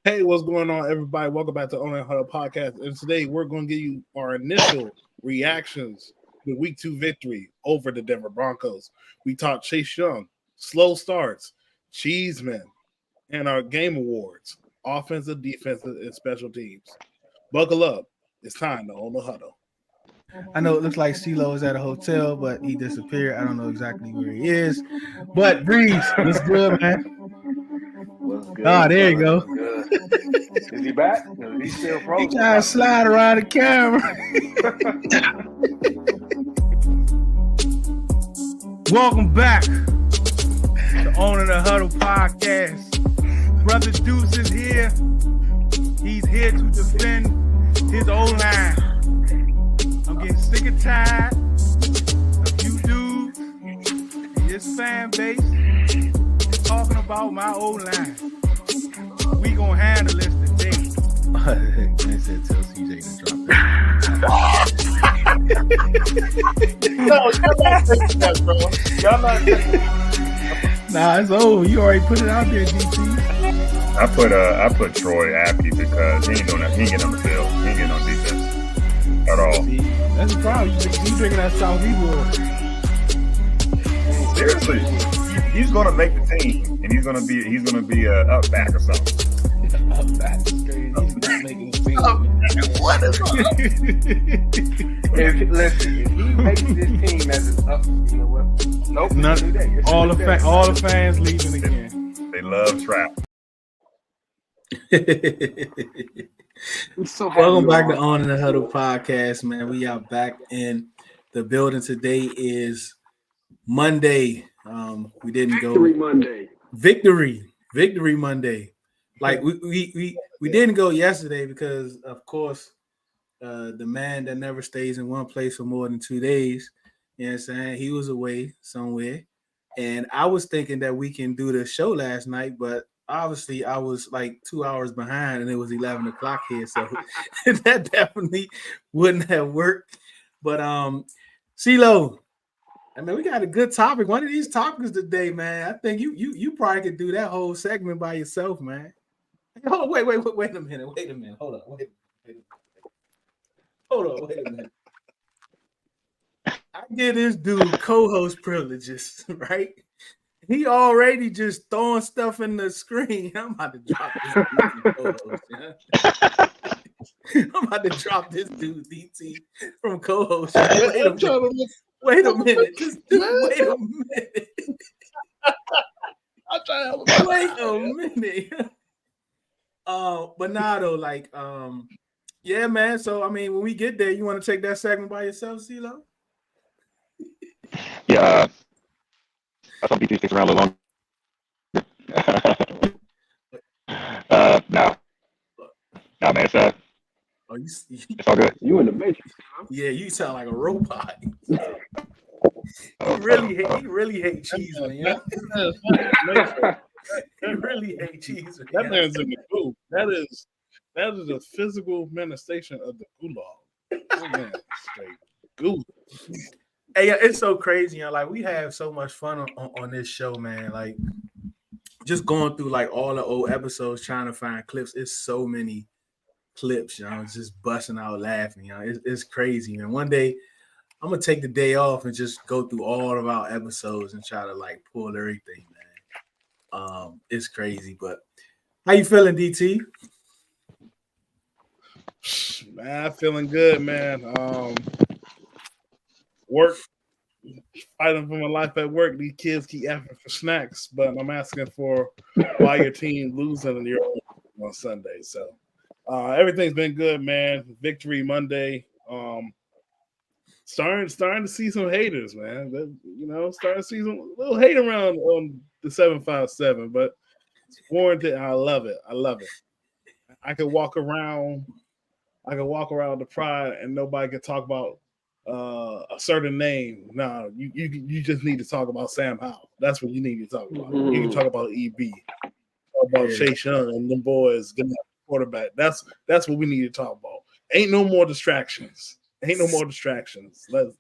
Hey, what's going on, everybody? Welcome back to Owner Huddle Podcast. And today we're going to give you our initial reactions to Week 2 victory over the Denver Broncos. We talked Chase Young, slow starts, Cheeseman, and our game awards, offensive, defensive, and special teams. Buckle up. It's time to Own the Huddle. I know it looks like CeeLo is at a hotel, but he disappeared. I don't know exactly where he is. But Breeze, what's good, man? What's good? Oh, there you go. Is he back? No, he's still frozen. He trying to slide around the camera. Welcome back to Owning the Huddle Podcast. Brother Deuce is here. He's here to defend his O-line. I'm getting sick and tired of you dudes and this fan base talking about my O-line. We gonna handle this today. I said tell CJ to drop that. No, you're not taking that, bro. Y'all not taking that. Nah, it's over. You already put it out there, DT. I put Troy Apke because he ain't doing that. He ain't getting on the field. He ain't getting on defense at all. See, that's the problem. You drinking that South Eagle. Seriously, he's gonna make the team, and he's gonna be up back or something. Up back is crazy. He's not making the team. What is Listen, if he makes this team as it's up, you know what? Nope. All the fans leaving again. They love trap. Welcome back to On the Huddle Podcast, man. We are back in the building. Today is Monday. We didn't go Victory Monday. Like we didn't go yesterday because, of course, the man that never stays in one place for more than 2 days. You know what I'm saying? He was away somewhere. And I was thinking that we can do the show last night, but obviously I was like 2 hours behind and it was 11 o'clock here. So that definitely wouldn't have worked. But CeeLo, I mean, we got a good topic. One of these topics today, man. I think you probably could do that whole segment by yourself, man. Oh, wait a minute. Hold on, wait a minute. I give this dude co-host privileges, right? He already just throwing stuff in the screen. I'm about to drop this dude co-host, yeah? I'm about to drop this dude DT from co-host. Wait a minute. Just wait a minute. I'm trying to help him. Wait a minute. But nah, though, like, yeah, man. So, I mean, when we get there, you want to take that segment by yourself, CeeLo? Yeah. I thought BT sticks around a little longer. No, man. It's all good. You in the matrix? Yeah, you sound like a robot. He really hate cheese, man. Yeah? He really hate cheese. That man's in the goo. That is a physical manifestation of the gulag. That man is straight goo. Hey, it's so crazy, like we have so much fun on this show, man. Like just going through like all the old episodes, trying to find clips. It's so many clips, it's just busting out laughing. It's crazy, man. One day I'm gonna take the day off and just go through all of our episodes and try to like pull everything, man. It's crazy, but how you feeling, DT? Man, feeling good, man. Work, fighting for my life at work. These kids keep asking for snacks, but I'm asking for why your team losing on Sunday. So everything's been good, man. Victory Monday. Starting to see some haters, man. Starting to see some little hate around on the 757, but it's warranted. I love it. I could walk around the pride and nobody can talk about a certain name. No, you just need to talk about Sam Howell. That's what you need to talk about. You can talk about EB, talk about Chase Young and them boys getting the quarterback. That's what we need to talk about. Ain't no more distractions. Let's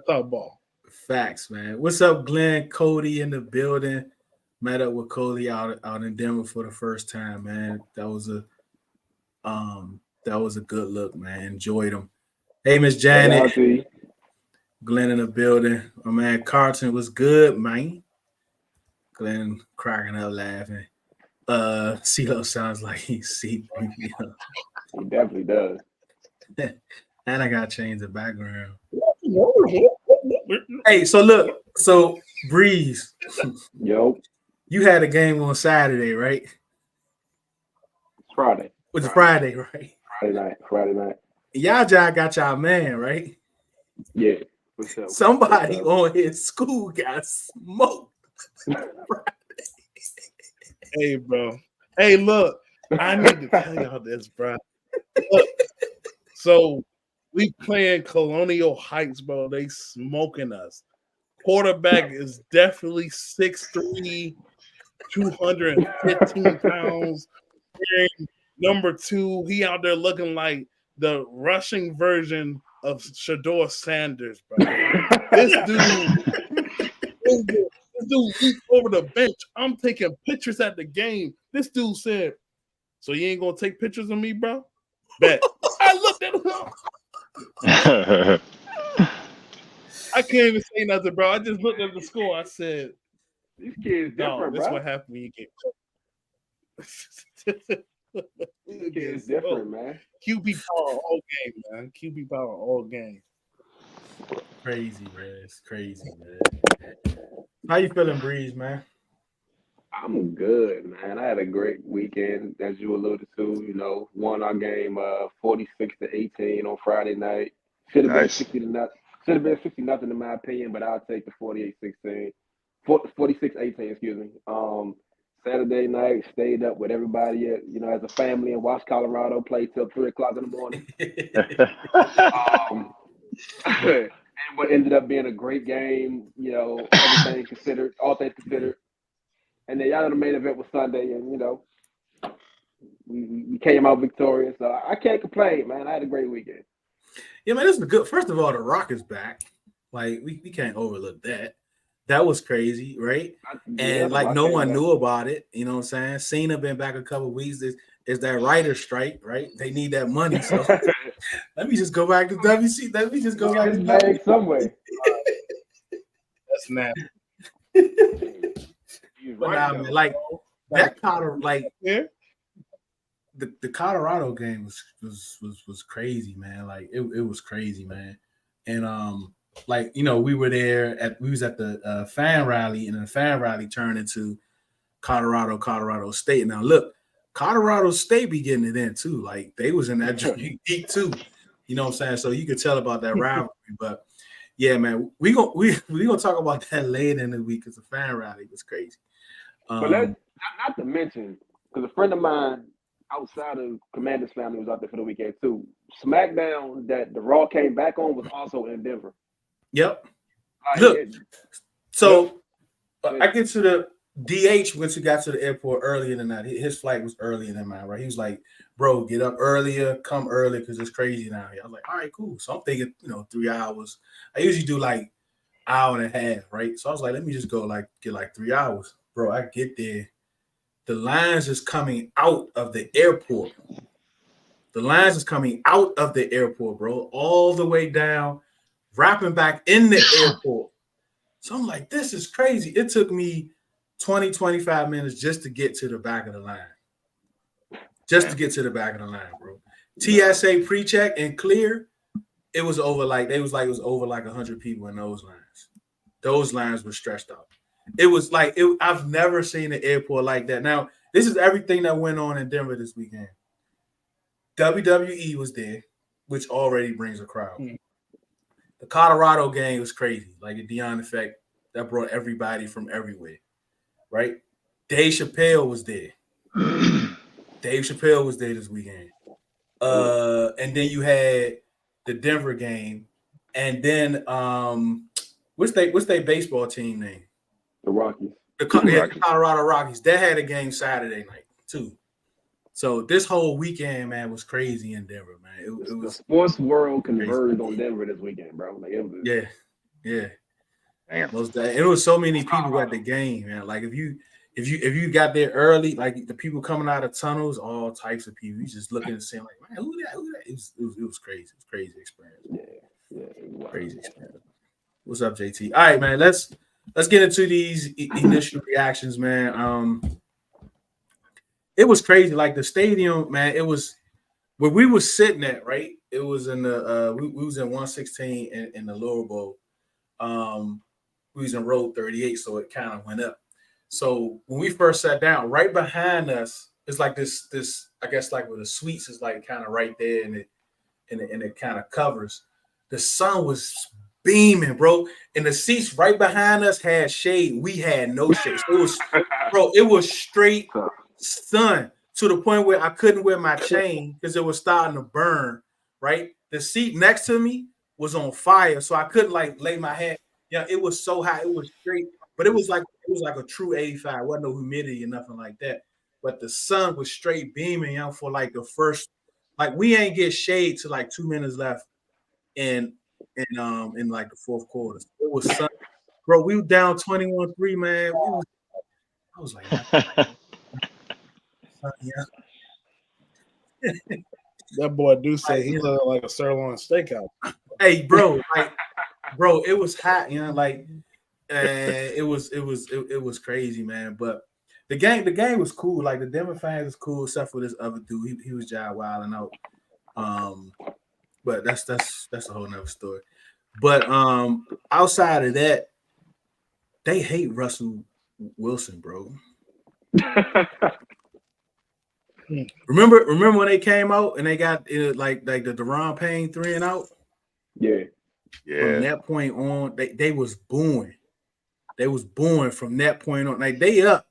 talk ball. Facts, man. What's up, Glenn? Cody in the building. Met up with Cody out in Denver for the first time, man. That was That was a good look, man. Enjoyed them. Hey, Miss Shout Janet, out to you. Glenn in the building. My man Carlton was good, man. Glenn cracking up laughing. CeeLo sounds like he's sleeping. He definitely does. And I gotta change the background. Hey, so Breeze, Yo, you had a game on Saturday, right? it's Friday. It was Friday, right? Friday night. Y'all got y'all man, right? Yeah. For sure. Somebody on his school got smoked. Hey, bro. Hey, look. I need to tell y'all this, bro. Look, so we playing Colonial Heights, bro. They smoking us. Quarterback is definitely 6'3", 215 pounds. Wearing number 2. He out there looking like the rushing version of Shador Sanders, bro. This dude leaped over the bench. I'm taking pictures at the game. This dude said, "So you ain't gonna take pictures of me, bro?" Bet. I looked at him. I can't even say nothing, bro. I just looked at the score. I said, These kids different, this is bro. what happened when you get These kids different, man. QB power all game, man. QB power all game. Crazy, man. It's crazy, man. How you feeling, Breeze, man? I'm good, man. I had a great weekend, as you alluded to. You know, won our game 46-18 on Friday night. Should have been 60-0. Should have been 60-0 in my opinion, but I'll take the 46-16. 46-18, excuse me. Saturday night, stayed up with everybody, as a family, and watched Colorado play till 3 o'clock in the morning. And what ended up being a great game, everything considered, all things considered. And then the main event was Sunday, and we came out victorious. So I can't complain, man. I had a great weekend. Yeah, man, this is good. First of all, the Rock is back. Like we can't overlook that. That was crazy, right? And no one knew about it. You know what I'm saying? Cena been back a couple of weeks. Is that writer's strike, right? They need that money. So let me just go back to WC. Let me just go back to bag somewhere. That's nasty. But right, man, like that Colorado, the Colorado game was crazy, man. Like it was crazy, man. And we were there we was at the fan rally, and the fan rally turned into Colorado State. Now look, Colorado State be getting it in too. Like they was in that journey deep too. You know what I'm saying? So you could tell about that rivalry. But yeah, man, we gonna talk about that later in the week because the fan rally was crazy. But not to mention, because a friend of mine outside of Commander's family was out there for the weekend too. SmackDown that the Raw came back on was also in Denver. Yep. Look, so I get to the DH once he got to the airport earlier than that. His flight was earlier than mine, right? He was like, "Bro, get up earlier, come early because it's crazy now." I was like, "All right, cool." So I'm thinking, 3 hours. I usually do like hour and a half, right? So I was like, "Let me just go get 3 hours." Bro, I get there. The lines is coming out of the airport. The lines is coming out of the airport, bro, all the way down, wrapping back in the airport. So I'm like, this is crazy. It took me 20, 25 minutes just to get to the back of the line. Just to get to the back of the line, bro. TSA pre-check and clear, it was over it was over 100 people in those lines. Those lines were stretched out. It was I've never seen an airport like that. Now, this is everything that went on in Denver this weekend. WWE was there, which already brings a crowd. The Colorado game was crazy, like a Deion effect that brought everybody from everywhere, right? Dave Chappelle was there. Dave Chappelle was there this weekend. And then you had the Denver game, and then what's their baseball team name? The Rockies. The Colorado Rockies. They had a game Saturday night too. So this whole weekend, man, was crazy in Denver, man. It was the sports world converged on Denver this weekend, bro. Like it was. Yeah. Damn. It was so many people at the game, man. Like if if you got there early, like the people coming out of tunnels, all types of people, you just looking and saying like, man, who that? It was crazy. It was a crazy experience. Wow. Crazy experience. What's up, JT? All right, man. Let's get into these initial reactions, man. It was crazy. Like the stadium, man. It was where we was sitting at, right? It was in the we was in 116 in the lower bowl. We was in row 38, so it kind of went up. So when we first sat down, right behind us is like this I guess like where the suites is like kind of right there, and it kind of covers. The sun was beaming, bro, and the seats right behind us had shade. We had no shade. So it was straight sun to the point where I couldn't wear my chain because it was starting to burn. Right, the seat next to me was on fire, so I couldn't like lay my head. Yeah, it was so hot. It was straight, but it was like a true 85. It wasn't no humidity or nothing like that. But the sun was straight beaming out for like the first, like we ain't get shade to like 2 minutes left in like the fourth quarter. It was sun, bro. We were down 21-3, man. I was like, yeah. That boy do say he looked like a sirloin steakhouse. Hey, bro, like, bro, it was hot, you know, like, it was crazy, man. But the game was cool. Like the Denver fans was cool, except for this other dude. He was just wilding out. But that's a whole nother story. But outside of that, they hate Russell Wilson, bro. Remember when they came out and they got like the Deron Payne 3 and out? Yeah. From that point on, they was booing. They was booing from that point on. Like they've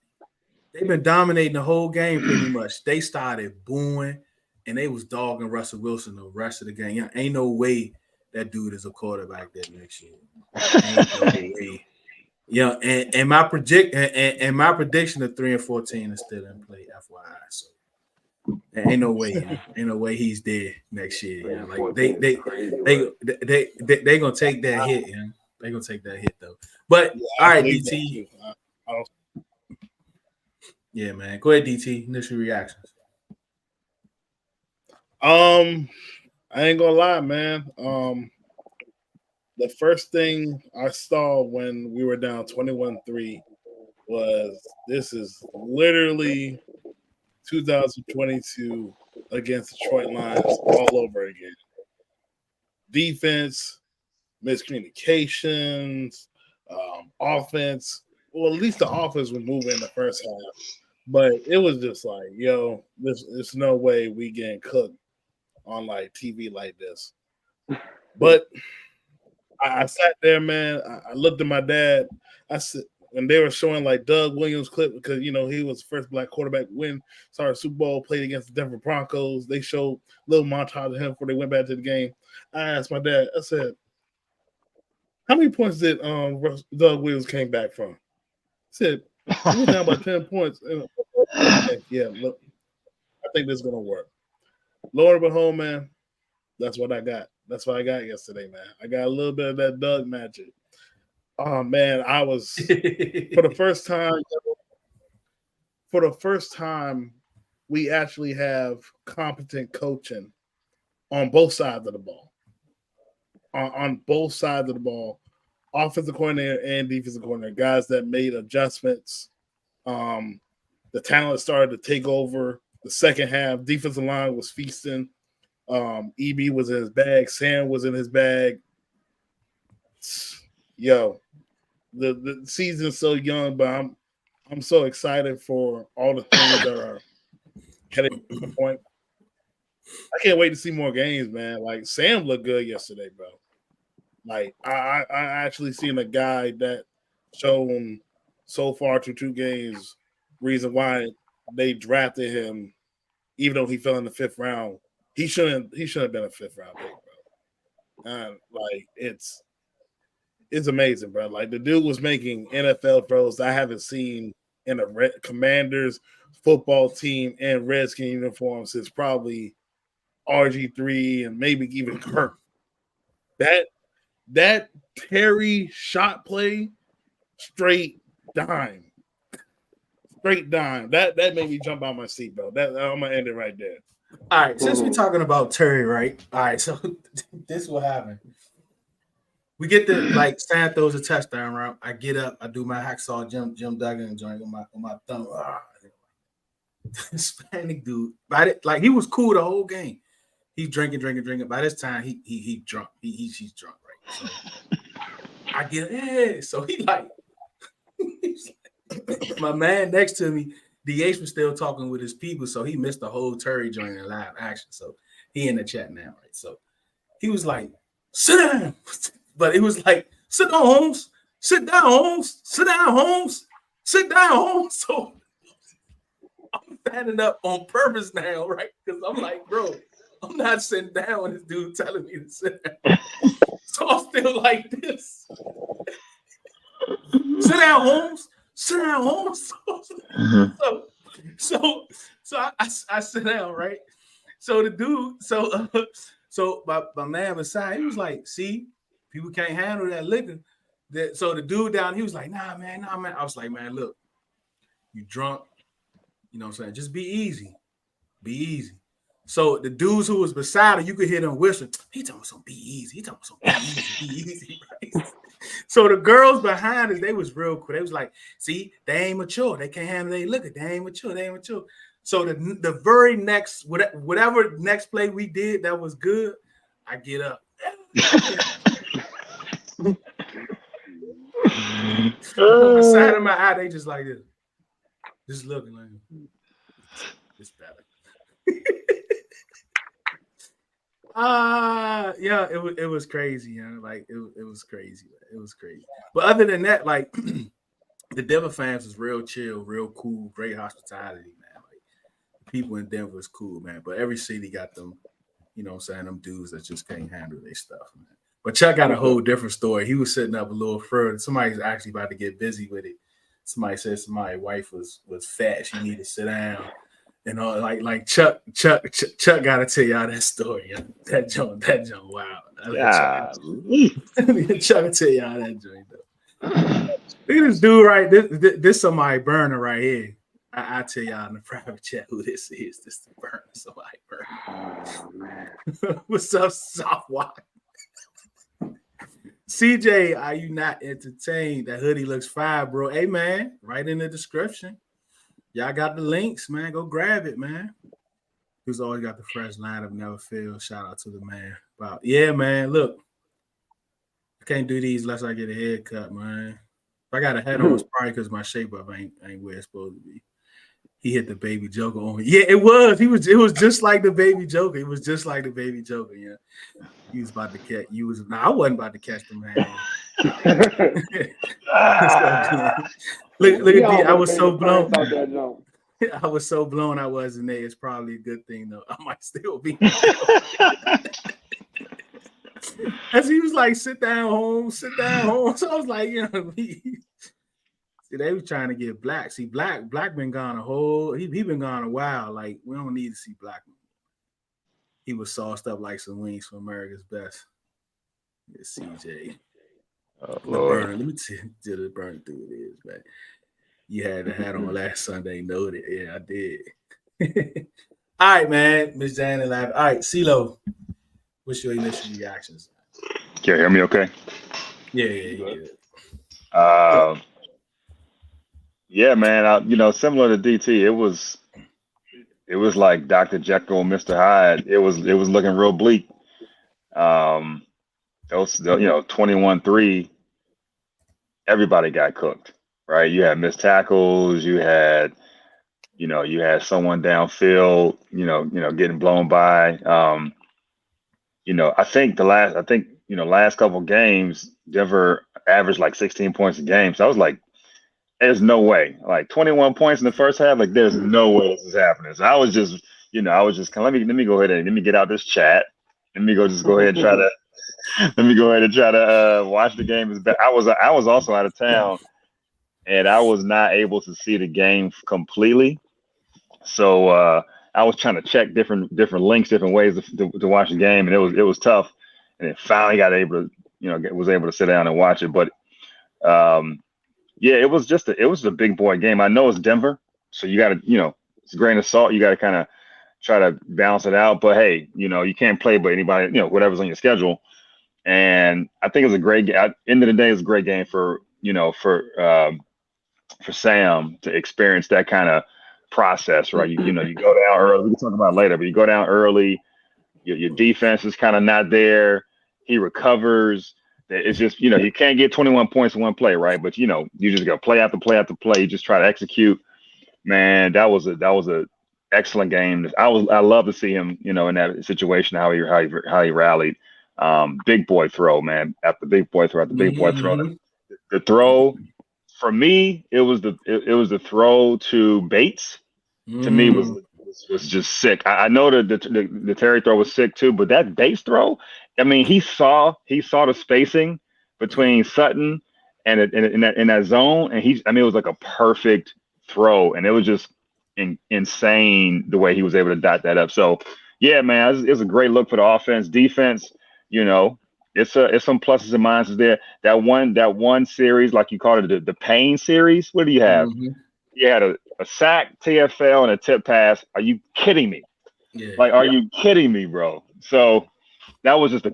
been dominating the whole game pretty much. They started booing and they was dogging Russell Wilson the rest of the game. Yeah, ain't no way that dude is a quarterback that next year. Ain't no way. Yeah, and my prediction of 3-14 is still in play, FYI. So ain't no way, ain't no way he's there next year. Yeah. Like they gonna take that hit, yeah. They gonna take that hit though. But all right, DT. Yeah, man. Go ahead, DT. Initial reactions. I ain't gonna lie, man. The first thing I saw when we were down 21-3 was this is literally 2022 against Detroit Lions all over again. Defense, miscommunications, offense. Well, at least the offense was moving in the first half. But it was just like, yo, there's no way we getting cooked on like TV like this. But I sat there, man. I looked at my dad. I said, when they were showing like Doug Williams clip, because he was the first black quarterback win, started Super Bowl, played against the Denver Broncos. They showed a little montage of him before they went back to the game. I asked my dad, I said, how many points did Doug Williams came back from? He said, we were down by 10 points. Yeah, look, I think this is gonna work. Lo and behold, man, that's what I got. That's what I got yesterday, man. I got a little bit of that Doug magic. Oh man, I was for the first time we actually have competent coaching on both sides of the ball. On both sides of the ball, offensive coordinator and defensive coordinator, guys that made adjustments. The talent started to take over the second half. Defensive line was feasting. EB was in his bag. Sam was in his bag. Yo, the season's so young, but I'm so excited for all the things that are heading to the point. I can't wait to see more games, man. Like Sam looked good yesterday, bro. Like I actually seen a guy that shown so far through 2 games reason why they drafted him, even though he fell in the 5th round. He shouldn't have been a 5th round pick, bro. Like it's amazing, bro. Like the dude was making NFL throws I haven't seen in a Commanders football team and Redskin uniform since probably RG3 and maybe even Kirk. That Terry shot play, straight dime. straight dime. That made me jump out my seat, bro. I'm gonna end it right there. All right, since we're talking about Terry, right? All right, so this will happen. We get the like Stan throws a touchdown route. I get up, I do my hacksaw Jim Duggan joint on my thumb. Hispanic dude, like he was cool the whole game. He's drinking. By this time, he drunk. He's drunk, right? So I get so he like my man next to me. DH was still talking with his people, so he missed the whole Terry joint in live action. So he in the chat now, right? So he was like, "Sit down," but it was like, "Sit down, Holmes. Sit down, Holmes. Sit down, Holmes. Sit down, Holmes." So I'm standing up on purpose now, right? Because I'm like, bro, I'm not sitting down when this dude telling me to sit down. So I'm still like this. Sit down, Holmes. Sit down, Holmes. So I sit down, right? So the dude, so my man beside, he was like, "See, people can't handle that liquor." So the dude down, he was like, nah, man. I was like, man, look, you drunk. You know what I'm saying? Just be easy. Be easy. So the dudes who was beside him, you could hear them whispering, he talking some be easy. He talking some be easy, right? So the girls behind us, they was real cool. They was like, see, they ain't mature. They can't handle their liquor. They ain't mature. So the very next, whatever next play we did that was good, I get up. On the side of my eye, they just like this. Just looking like it's better. Yeah, it was crazy, you know? Like it was crazy. It was crazy. But other than that, like the Denver fans was real chill, real cool, great hospitality, man. Like people in Denver is cool, man. But every city got them, you know what I'm saying, them dudes that just can't handle their stuff, man. But Chuck got a whole different story. He was sitting up a little further. Somebody's actually about to get busy with it. Somebody said somebody's wife was fat. She needed to sit down. And all like Chuck got to tell y'all that story. Yeah. That joint, wow. Yeah. Chuck will tell y'all that joint though. Look at this dude right. This somebody burner right here. I tell y'all in the private chat who this is. This is burner. Somebody burner. Oh man. What's up, Softwalk? CJ, are you not entertained? That hoodie looks fire, bro. Hey, man, right in the description. Y'all got the links, man. Go grab it, man. Who's always got the fresh lineup, never fails. Shout out to the man. Wow. Yeah, man, look. I can't do these unless I get a haircut, man. If I got a hat on, it's probably because my shape up ain't where it's supposed to be. He hit the baby Joker on me. Yeah, it was. It was just like the baby Joker. It was just like the baby Joker, yeah. He was about to catch. I wasn't about to catch the man. Look at me. I was so blown. I was so blown I wasn't there. It's probably a good thing though. I might still be. As he was like, sit down, Holmes. So I was like, you know, see, they were trying to get Black. See, Black been gone he been gone a while. Like, we don't need to see Black. He was sauced up like some wings from America's Best. It's CJ. Oh, Lord. Let me tell the burn through it is, man. You had the hat on last Sunday, noted. Yeah, I did. All right, man. Miss Jan and Live. All right, CeeLo. What's your initial reactions? Can you hear me okay? Yeah. Yeah, man. Similar to DT, it was like Dr. Jekyll and Mr. Hyde. It was looking real bleak. Those 21-3, everybody got cooked, right? You had missed tackles, you had someone downfield, getting blown by. I think last couple games, Denver averaged like 16 points a game. So I was like, there's no way. Like 21 points in the first half, like there's no way this is happening. So I was just kind of let me go ahead and let me get out this chat. Let me go ahead and try to watch the game. I was also out of town, and I was not able to see the game completely. So I was trying to check different links, different ways to watch the game, and it was tough. And it finally was able to sit down and watch it. But yeah, it was a big boy game. I know it's Denver, So you got to, it's a grain of salt. You got to kind of try to balance it out. But hey, you can't play by anybody, whatever's on your schedule. And I think it was a great game. At the end of the day, it was a great game for Sam to experience that kind of process, right? You go down early. We can talk about it later, but you go down early. Your defense is kind of not there. He recovers. It's just you can't get 21 points in one play, right? But you just go play after play after play. You just try to execute. Man, that was a excellent game. I love to see him, in that situation how he rallied. Big boy throw, man. After big boy throw, the throw. For me, it was the throw to Bates. To me, was just sick. I know the Terry throw was sick too, but that Bates throw, I mean, he saw the spacing between Sutton and in that zone, and it was like a perfect throw, and it was just insane the way he was able to dot that up. So yeah, man, it was a great look for the offense. Defense, it's some pluses and minuses there. That one series, like you called it, the pain series. What do you have? You had a sack, TFL, and a tip pass. Are you kidding me? Yeah. Like, are you kidding me, bro? So that was just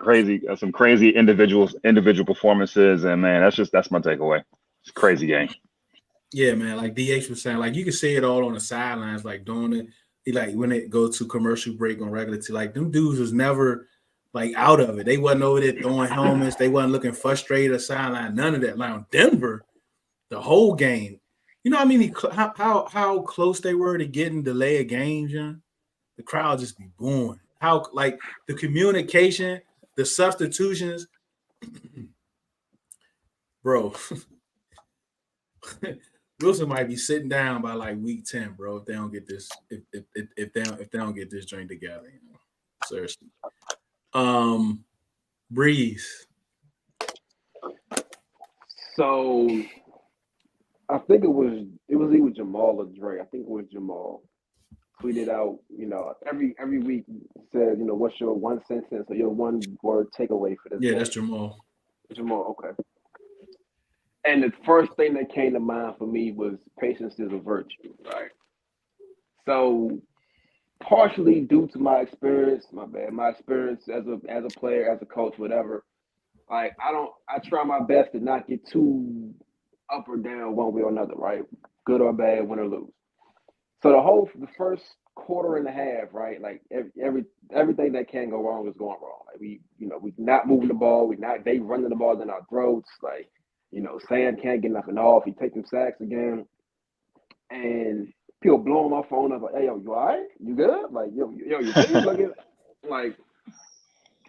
some crazy individual performances, and man, that's my takeaway. It's a crazy game. Yeah, man. Like DH was saying, like you can see it all on the sidelines, like doing it, like when it goes to commercial break on regular T. Like them dudes was never like out of it. They wasn't over there throwing helmets. They wasn't looking frustrated or sideline. None of that. Like on Denver, the whole game. You know, how close they were to getting delay of games, John? The crowd just be booing. How like the communication, the substitutions, bro. Wilson might be sitting down by like week 10, bro. If they don't get this, if they don't get this joint together, seriously. Breeze. So I think it was either Jamal or Dre. I think it was Jamal. Tweeted out, every week said, what's your one sentence or your one word takeaway for this? Yeah, game? that's Jamal. Jamal, okay. And the first thing that came to mind for me was patience is a virtue, right? So partially due to my experience, my experience as a player, as a coach, whatever. Like I try my best to not get too up or down one way or another, right? Good or bad, win or lose. So the first quarter and a half, right? Like everything that can go wrong is going wrong. Like we not moving the ball, they running the ball in our throats, like. Sam can't get nothing off. He takes them sacks again. And people blowing my phone up like, hey, yo, you all right? You good? Like, yo, you see? Like,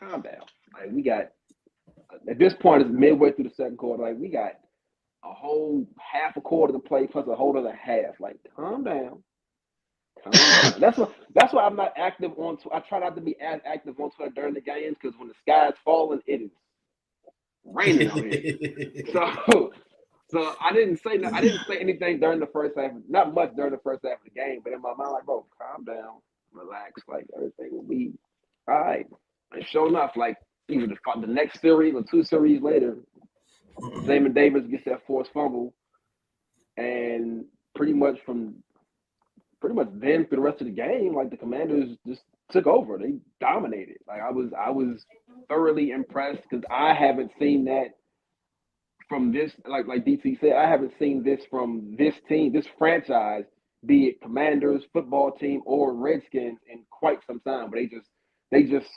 calm down. Like, we got, at this point, it's midway through the second quarter. Like, we got a whole half a quarter to play plus a whole other half. Like, calm down. That's why I'm not active on Twitter. I try not to be as active on Twitter during the games because when the sky's falling, it is raining out here. So I didn't say anything during the first half, not much during the first half of the game, but in my mind, like, bro, calm down, relax, like everything will be all right. And sure enough, like either the next series or two series later, Jamin Davis gets that forced fumble, and pretty much then for the rest of the game, like the Commanders just took over. They dominated. Like I was thoroughly impressed because I haven't seen that from this. Like DT said, I haven't seen this from this team, this franchise, be it Commanders, football team, or Redskins in quite some time. But they just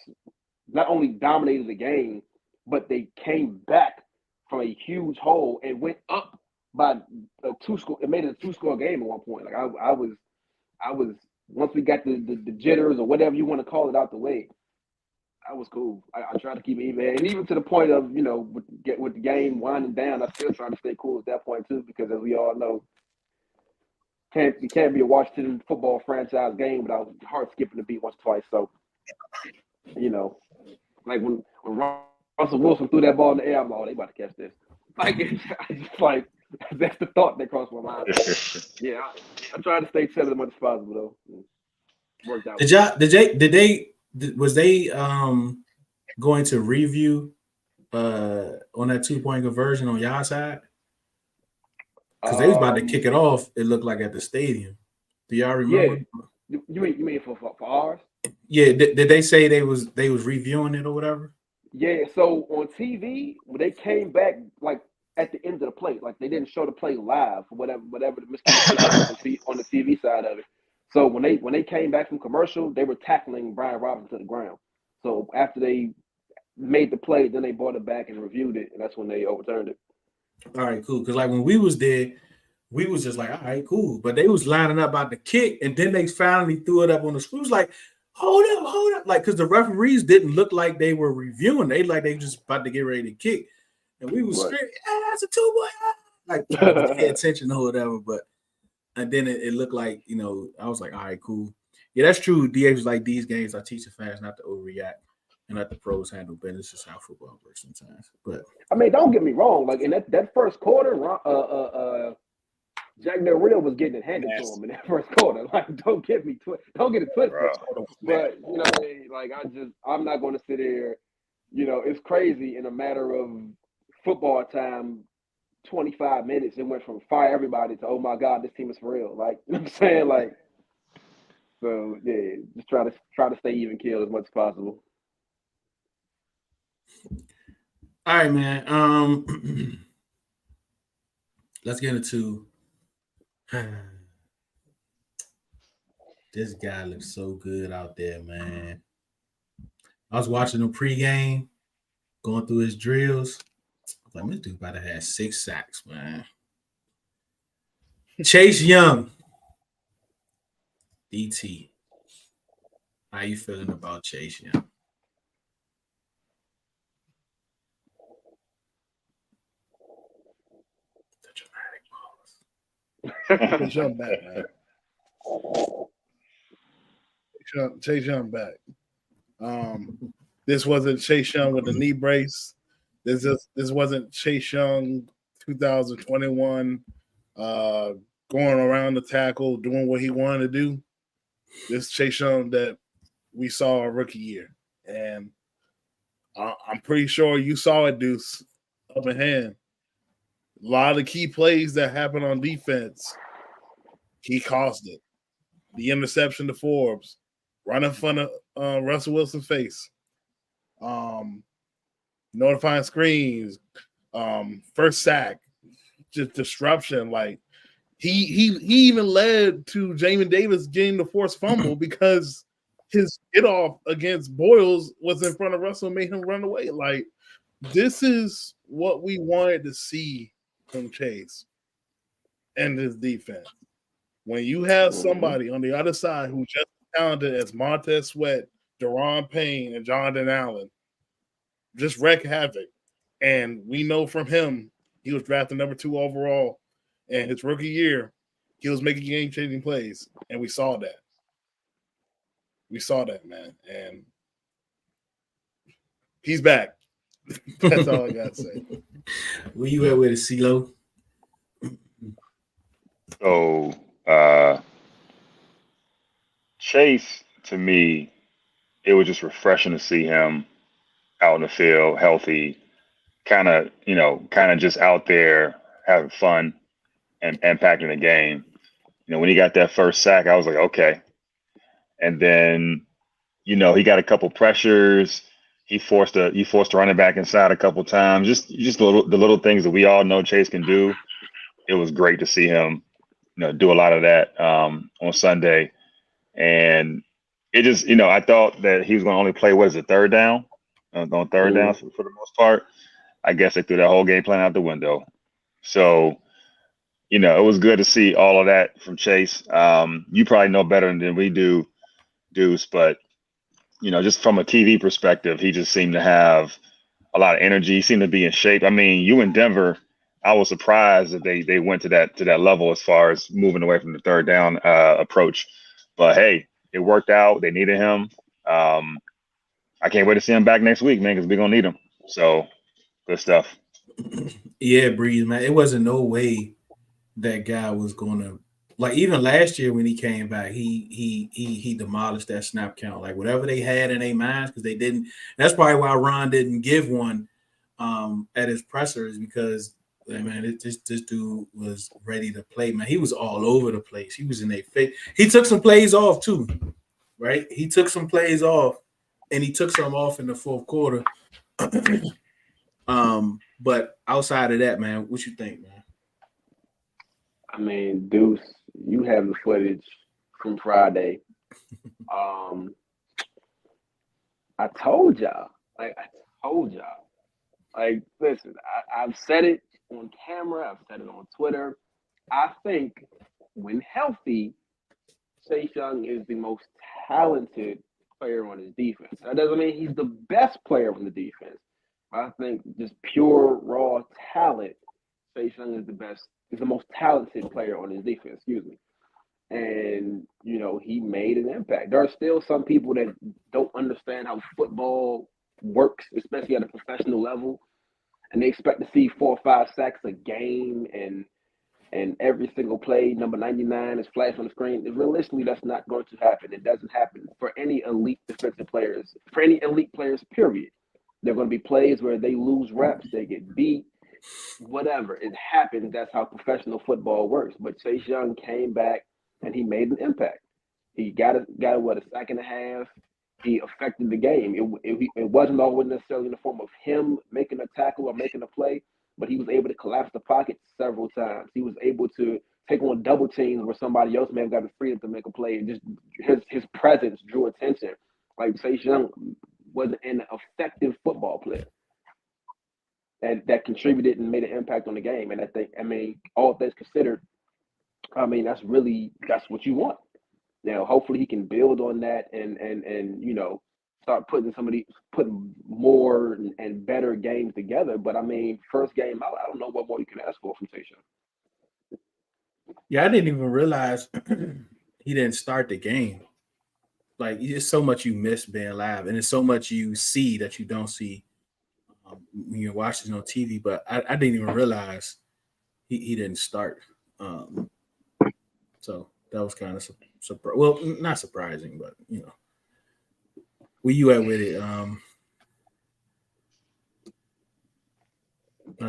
not only dominated the game, but they came back from a huge hole and went up by a two-score. It made it a two-score game at one point. Like I was once we got the jitters or whatever you want to call it out the way, I was cool. I tried to keep it even, and even to the point of with the game winding down, I still trying to stay cool at that point too, because as we all know, you can't be a Washington football franchise game without heart skipping a beat once or twice. So, like when Russell Wilson threw that ball in the air, I'm like, oh, they about to catch this. Like it's like. That's the thought that crossed my mind. Yeah, I tried to stay chill as much as possible though. Worked out. Was they going to review on that 2-point conversion on y'all side? Because they was about to kick it off, it looked like at the stadium. Do y'all remember? Yeah. You mean for ours? Yeah. Did they say they was reviewing it or whatever? Yeah. So on TV, when they came back, like at the end of the play, like they didn't show the play live for whatever the miscommunication on the TV side of it. So when they came back from commercial, they were tackling Brian Robinson to the ground. So after they made the play, then they brought it back and reviewed it, and that's when they overturned it. All right, cool. Because like when we was there, we was just like, all right, cool. But they was lining up about the kick, and then they finally threw it up on the screw. It was like, hold up. Like, because the referees didn't look like they were reviewing. They just about to get ready to kick. And we was screaming, that's a 2-point. Like, trying to pay attention or whatever. And then it looked like, I was like, all right, cool. Yeah, that's true. DH was like, these games are teaching fans not to overreact and let the pros handle business. This is how football works sometimes. But I mean, don't get me wrong. Like in that first quarter, Jack Del Rio was getting it handed to him in that first quarter. Like, don't get it twisted. But like I'm not going to sit here. It's crazy in a matter of football time. 25 minutes, it went from fire everybody to, oh my God, this team is for real. Like, you know what I'm saying? Like, so yeah, just try to stay even keel as much as possible. All right, man. Let's get into this guy looks so good out there, man. I was watching him pregame, going through his drills. I was like, this dude about to have 6 sacks, man. Chase Young, DT. How you feeling about Chase Young? The dramatic pause. Chase Young back, man. Chase Young back. This wasn't Chase Young with the knee brace. This wasn't Chase Young 2021 going around the tackle, doing what he wanted to do. This Chase Young that we saw a rookie year. And I'm pretty sure you saw it, Deuce, up in hand. A lot of the key plays that happened on defense, he caused it. The interception to Forbes, right in front of Russell Wilson's face. Notifying screens, first sack, just disruption. Like he even led to Jamin Davis getting the forced fumble because his get off against Boyles was in front of Russell and made him run away. Like, this is what we wanted to see from Chase and his defense. When you have somebody on the other side who's just as talented as Montez Sweat, Daron Payne, and Jonathan Allen, just wreak havoc. And we know from him, he was drafted number 2 overall. And his rookie year, he was making game-changing plays. And we saw that. We saw that, man. And he's back. That's all I got to say. Where you at with it, CeeLo? So, Chase, to me, it was just refreshing to see him out in the field, healthy, kind of just out there having fun and impacting the game. When he got that first sack, I was like, okay. And then, he got a couple pressures. He forced the running back inside a couple times. Just the little things that we all know Chase can do. It was great to see him, do a lot of that on Sunday. And it just, I thought that he was going to only play, what is it, third down? On third down for the most part. I guess they threw that whole game plan out the window. So, it was good to see all of that from Chase. You probably know better than we do, Deuce, but, just from a TV perspective, he just seemed to have a lot of energy. He seemed to be in shape. I mean, you in Denver, I was surprised that they went to that level as far as moving away from the third down approach. But, hey, it worked out. They needed him. I can't wait to see him back next week, man, because we're going to need him. So, good stuff. Yeah, Breeze, man. It wasn't no way that guy was going to – like, even last year when he came back, he demolished that snap count. Like, whatever they had in their minds, because they didn't – that's probably why Ron didn't give one at his pressers, because Yeah, man, this dude was ready to play, man. He was all over the place. He was in their face. He took some plays off too, right? He took some plays off, and he took some off in the fourth quarter. But outside of that, man, what you think, man? I mean, Deuce, you have the footage from Friday. I told y'all. Like, I told y'all. Like, listen, I've said it on camera. I've said it on Twitter. I think when healthy, Chase Young is the most talented player on his defense. That doesn't mean he's the best player on the defense. I think just pure raw talent, Chase Young is the most talented player on his defense, excuse me. And, you know, he made an impact. There are still some people that don't understand how football works, especially at a professional level. And they expect to see 4 or 5 sacks a game and every single play, number 99 is flashed on the screen. Realistically, that's not going to happen. It doesn't happen for any elite defensive players, period. There are going to be plays where they lose reps, they get beat, whatever. It happens. That's how professional football works. But Chase Young came back and he made an impact. He got a sack and a half. He affected the game. It wasn't always necessarily in the form of him making a tackle or making a play, but he was able to collapse the pocket several times. He was able to take on double teams where somebody else may have gotten freedom to make a play. And just his presence drew attention. Like Chase Young was an effective football player that contributed and made an impact on the game. And I mean, all things considered, I mean, that's what you want. Now, hopefully he can build on that and you know, start putting more and better games together. But I mean, first game out, I don't know what more you can ask for from Chase Young. Yeah, I didn't even realize he didn't start the game. Like, there's so much you miss being live, and there's so much you see that you don't see when you're watching on TV. But I didn't even realize he didn't start. So that was kind of well, not surprising, but you know, where you at with it? I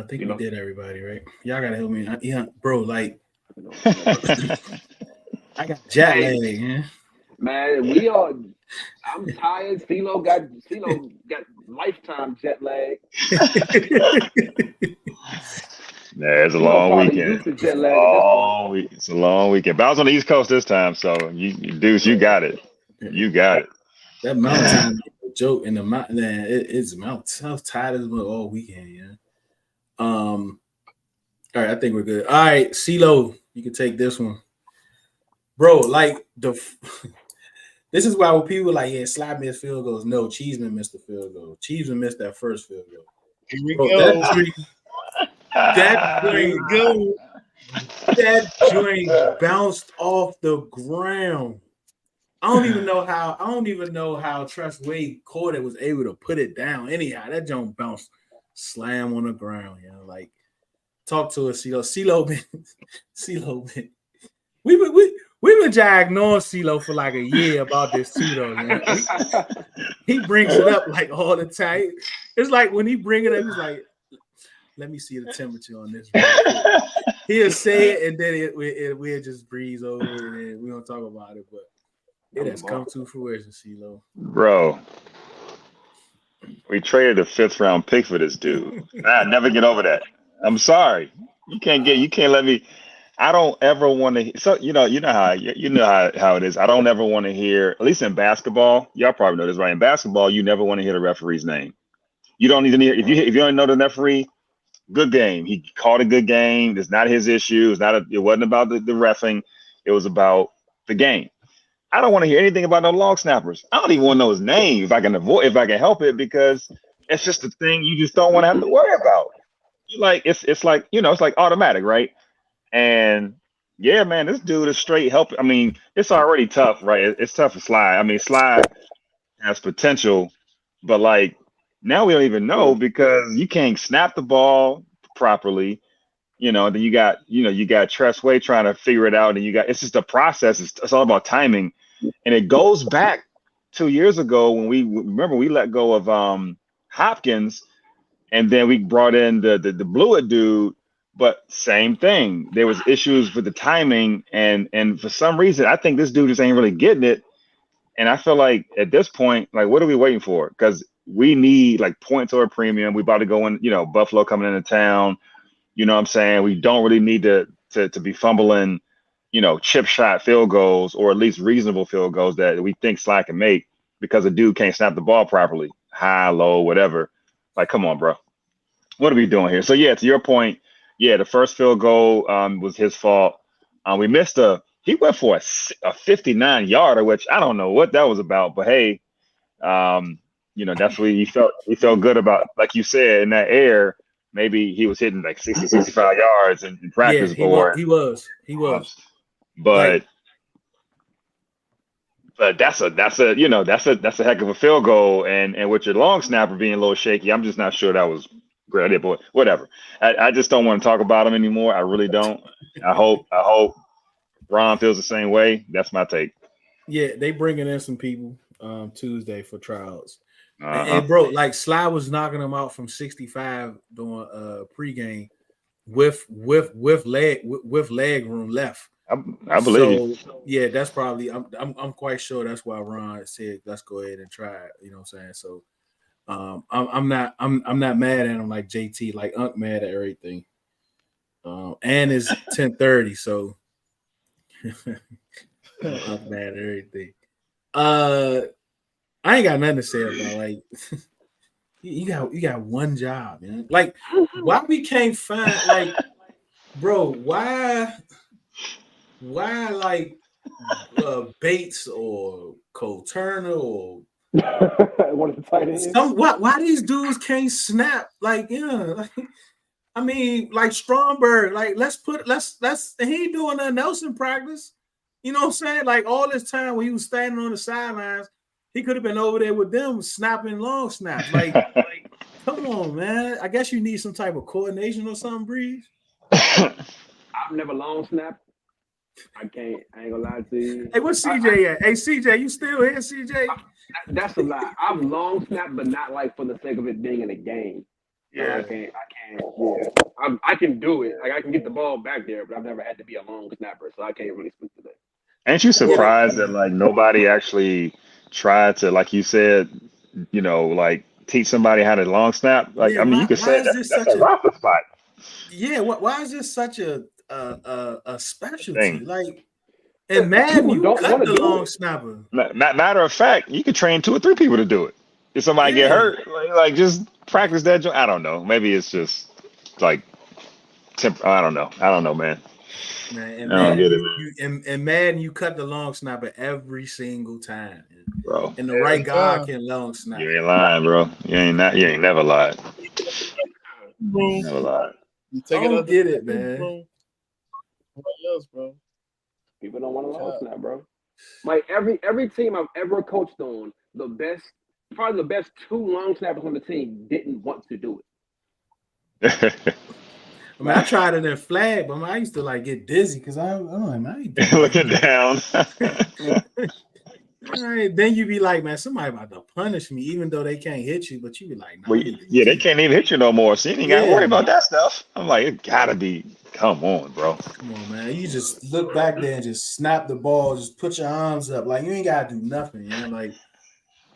think we did everybody, right? Y'all gotta help me. Yeah, bro, like I got jet lag, man. Man, I'm tired. CeeLo got lifetime jet lag. Yeah, it's a long weekend. It's a long weekend. But I was on the East Coast this time, so Deuce, you got it. You got it. That mountain time joke in the mountain, man, it's mountain. I was tired of it all weekend, yeah. All right, I think we're good. All right, CeeLo, you can take this one. Bro, like this is why when people are like, yeah, Slide missed field goals. No, Cheeseman missed the field goal. Cheeseman missed that first field goal. Here we go. That joint bounced off the ground. I don't even know how Trust Wade caught it, was able to put it down. Anyhow, that joint bounced, slam on the ground. You know, like, talk to us, CeeLo. CeeLo been. We've been ignoring CeeLo for like a year about this too, though. Man. He brings it up like all the time. It's like when he bring it up, he's like, "Let me see the temperature on this." He'll say it, and then we'll just breeze over it, and we don't talk about it. But it has come to fruition, CeeLo. Bro, we traded a 5th round pick for this dude. I never get over that. I'm sorry. You can't let me. I don't ever want to. So you know how it is. I don't ever want to hear. At least in basketball, y'all probably know this, right? In basketball, you never want to hear the referee's name. You don't need to hear if you don't know the referee. Good game. He called a good game. It's not his issue. It wasn't about the reffing. It was about the game. I don't want to hear anything about no long snappers. I don't even want to know his name if I can help it, because it's just a thing you just don't want to have to worry about. It's like automatic, right? And yeah, man, this dude is straight help. I mean, it's already tough, right? It's tough for Slide. I mean, Slide has potential, but like now we don't even know, because you can't snap the ball properly. You know, then you got Tressway trying to figure it out, and it's just a process. It's all about timing, and it goes back 2 years ago when we let go of Hopkins, and then we brought in the Blewett dude. But same thing. There was issues with the timing, and for some reason, I think this dude just ain't really getting it. And I feel like at this point, like, what are we waiting for? Because we need like points or a premium. We about to go in, Buffalo coming into town. You know what I'm saying? We don't really need to be fumbling, chip shot field goals or at least reasonable field goals that we think Slack can make because a dude can't snap the ball properly, high, low, whatever. Like, come on, bro. What are we doing here? So yeah, to your point, yeah, the first field goal was his fault. We missed he went for a 59 yarder, which I don't know what that was about, but hey, that's what he felt good about. Like you said, in that air, maybe he was hitting like 60, 65 yards in practice. Yeah, he was. But that's a heck of a field goal, and with your long snapper being a little shaky, I'm just not sure that was a great idea. But whatever. I just don't want to talk about him anymore. I really don't. I hope Ron feels the same way. That's my take. Yeah, they bringing in some people Tuesday for trials. And bro, like Sly was knocking them out from 65 during pregame with leg room left. I believe. So yeah, that's probably I'm quite sure that's why Ron said let's go ahead and try it. You know what I'm saying? So I'm not mad at him like JT, like Unc mad at everything. And it's 10:30, so Unc mad at everything. I ain't got nothing to say about like you got one job, man. Like why we can't find like bro, why like Bates or Cole Turner or one of the tight ends. Why these dudes can't snap? Like, like, I mean, like Stromberg, like let's he ain't doing nothing else in practice. You know what I'm saying? Like all this time when he was standing on the sidelines, he could have been over there with them snapping long snaps. Like come on, man. I guess you need some type of coordination or something, Breeze. I've never long snapped. I ain't gonna lie to you. Hey, what's CJ at? Hey, CJ, you still here, CJ? That's a lie. I've long snapped, but not like for the sake of it being in a game. Yeah, I can't. Yeah, I can do it. Like I can get the ball back there, but I've never had to be a long snapper, so I can't really speak to that. Ain't you surprised that like nobody actually tried to, like you said, like teach somebody how to long snap? Like I mean, you could say that's a roster spot. Yeah, why is this such a specialty? Like, and man, you cut the long snapper. Matter of fact, you could train 2 or 3 people to do it. If somebody get hurt, like just practice that. I don't know. Maybe it's just like I don't know, man. Man, I don't get it, man. And man, you cut the long snapper every single time, bro. And the right guy can long snap. You ain't lying, bro. You ain't never lied. Never lied. I don't get it, man. What else, bro? People don't want to long snap, bro. Like every team I've ever coached on, probably the best 2 long snappers on the team didn't want to do it. I mean, I tried it in flag, but I used to like get dizzy because I ain't looking down. Right, then you be like, man, somebody about to punish me, even though they can't hit you. But you be like, nah, they can't even hit you no more. So you ain't got to worry about that stuff. I'm like, it gotta be. Come on, bro. Come on, man. You just look back there and just snap the ball. Just put your arms up, like you ain't gotta do nothing. Like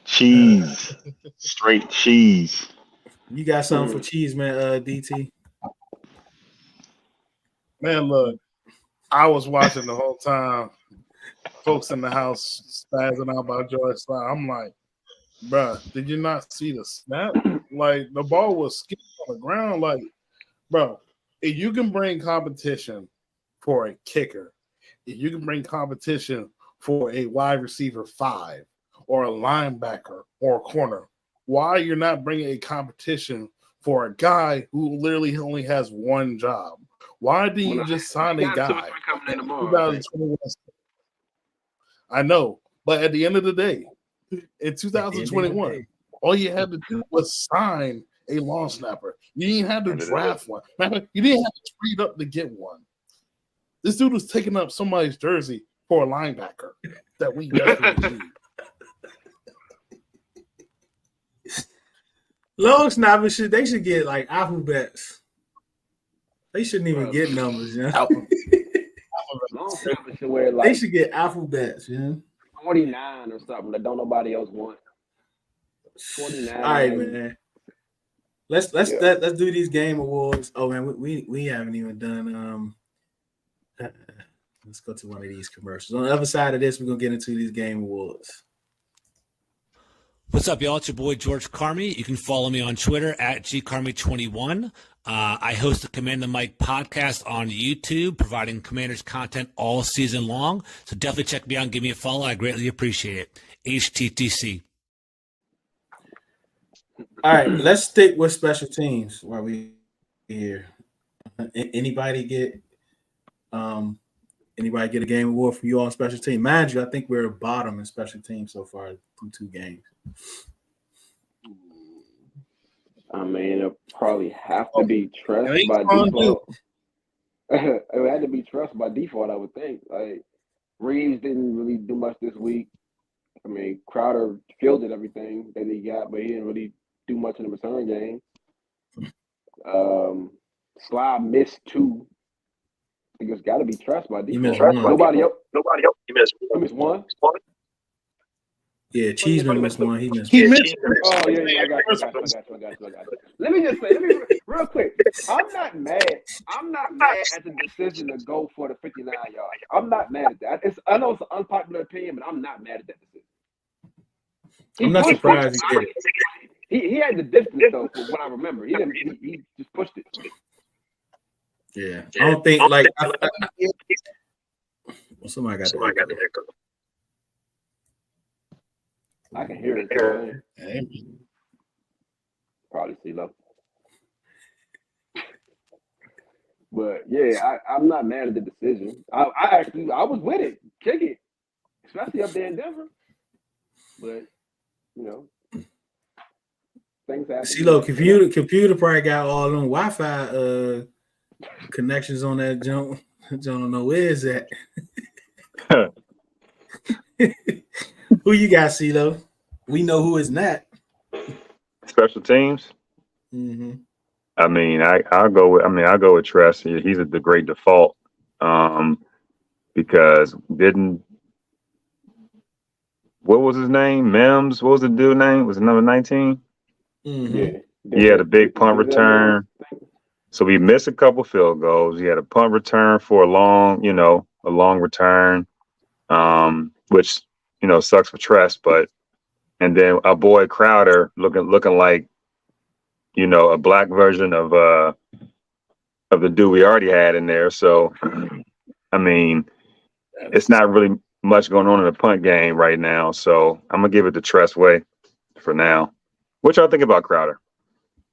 cheese, straight cheese. You got something for cheese, man? DT. Man, look, I was watching the whole time. Folks in the house spazzing out about George Sly. I'm like, bro, did you not see the snap? Like, the ball was skipping on the ground. Like, bro, if you can bring competition for a kicker, if you can bring competition for a wide receiver 5 or a linebacker or a corner, why you're not bringing a competition for a guy who literally only has one job? Why do you just sign a guy in 2021? I know, but at the end of the day, in 2021, all you had to do was sign a long snapper. You didn't have to draft one. You didn't have to trade up to get one. This dude was taking up somebody's jersey for a linebacker that we desperately need. Long snappers they should get like alphabets. They shouldn't even get numbers, you know? Long snapper should wear They like should get alphabets, you know? 49 or something that don't nobody else want. 29. All right, man. Let's do these game awards. Oh man, we haven't even done let's go to one of these commercials. On the other side of this, we're gonna get into these game awards. What's up, y'all? It's your boy George Carmi. You can follow me on Twitter at gcarmi21. I host the Command the Mic podcast on YouTube, providing Commanders content all season long. So definitely check me out and give me a follow. I greatly appreciate it. HTTC. All right, let's stick with special teams while we here. Anybody get a game award for you on special team? Mind you, I think we're bottom in special teams so far through 2 games. I mean, it'll probably have to be trust by default. It had to be trust by default, I would think. Like Reeves didn't really do much this week. I mean, Crowder fielded everything that he got, but he didn't really do much in the return game. Sly missed 2. I think it's got to be trust by default. Nobody else. You missed He missed 1. Yeah, Cheeseman missed 1. He missed. Oh yeah, I got you. Let me just say, real quick. I'm not mad at the decision to go for the 59 yards. I'm not mad at that. I know it's an unpopular opinion, but I'm not mad at that decision. I'm not surprised he did it. He had the distance though, from what I remember. He didn't. He just pushed it. Yeah, I don't think like. Somebody got the hiccup. I can hear it. Probably CeeLo. But yeah, I'm not mad at the decision. I was with it. Kick it, especially up there in Denver. But you know, things happen. CeeLo, computer probably got all them Wi-Fi connections on that jump. I don't know where is that. Who you got, CeeLo? We know who is not. Special teams. Mm-hmm. I mean, I'll go with Tress. He's at the great default. Because what was his name? Mims. What was the dude's name? Was it number 19? Mm-hmm. Yeah. He had a big punt return. So we missed a couple field goals. He had a punt return for a long return, which sucks for Tress. And then our boy Crowder looking like a black version of the dude we already had in there. So I mean, it's not really much going on in the punt game right now. So I'm gonna give it to Tress Way for now. What y'all think about Crowder?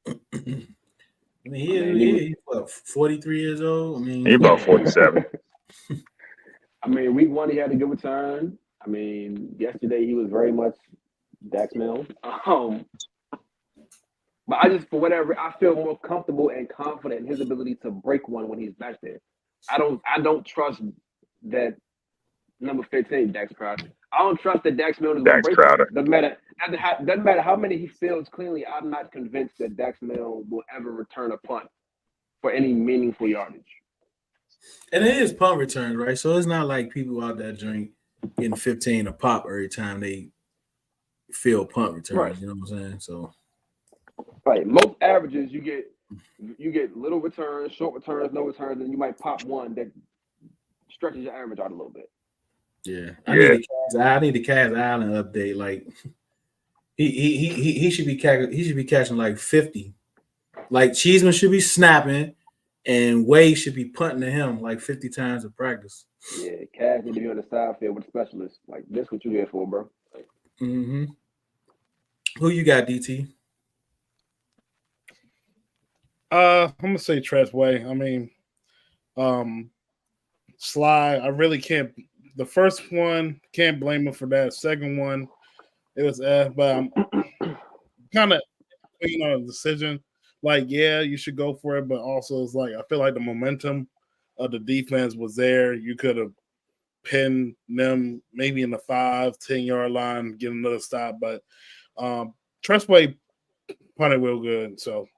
I mean, he's 43 years old. I mean, he's about 47. I mean, week 1 he had a good return. I mean, yesterday he was very much Dax Mills. But I just, for whatever, I feel more comfortable and confident in his ability to break one when he's back there. I don't trust that number 15, Dax Crowder. I don't trust that Dax Mills is going to break Crowder. It. Doesn't matter how many he fields cleanly. I'm not convinced that Dax Mills will ever return a punt for any meaningful yardage. And it is punt returns, right? So it's not like people out there getting 15 a pop every time they field punt returns. Right. You know what I'm saying? So, right, most averages you get little returns, short returns, no returns, and you might pop one that stretches your average out a little bit. Yeah, I need the Cass Allen update. Like he should be catching like 50. Like Cheeseman should be snapping, and Way should be punting to him like 50 times in practice. Yeah, Cass need to be on the side field with specialists. Like this, what you here for, bro? Mm-hmm. Who you got, DT? I'm gonna say Tress Way. I mean, Sly. I really can't. The first one, can't blame him for that. Second one, it was but I'm kind of on a decision. Like, yeah, you should go for it, but also it's like I feel like the momentum of the defense was there. You could have pinned them maybe in the 5-10 yard line, get another stop, but Tress Way punted real good. So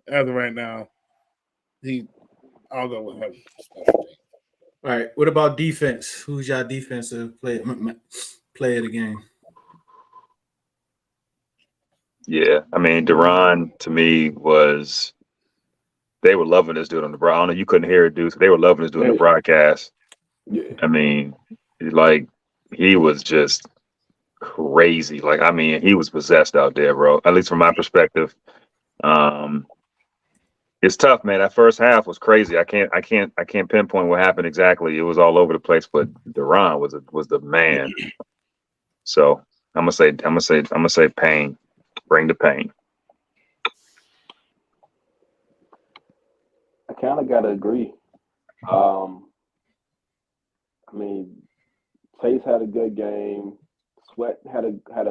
as of right now, he I'll go with him. All right. What about defense? Who's your defensive player of the game? Yeah, I mean, Duran to me was. They were loving this dude on the broadcast. I don't know, you couldn't hear it, dude. So they were loving this dude on the broadcast. Yeah. I mean, like he was just crazy. Like, I mean, he was possessed out there, bro. At least from my perspective. It's tough, man. That first half was crazy. I can't pinpoint what happened exactly. It was all over the place, but Duran was the man. So I'm gonna say pain. Bring the pain. I kind of gotta agree. I mean, Chase had a good game. Sweat had a. I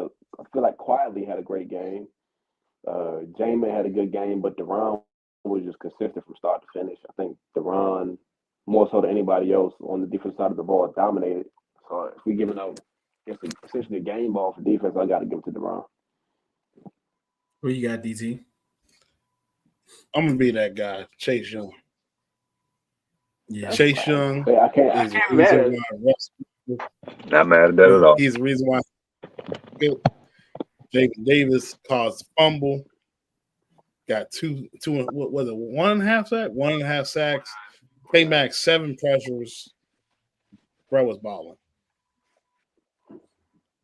feel like quietly had a great game. Jamin had a good game, but Duran was just consistent from start to finish. I think Duran, more so than anybody else on the defense side of the ball, dominated. So if we're giving out, essentially a game ball for defense, I got to give it to Duran. Who you got, DT? I'm gonna be that guy, Chase Young. Yeah, Chase Young I can't is the mad reason at why. Not mad at that at all. He's the reason why. Jacob Davis caused fumble. Got two. What was it? 1.5 sacks. 1.5 sacks. Came back 7 pressures. Bro was balling.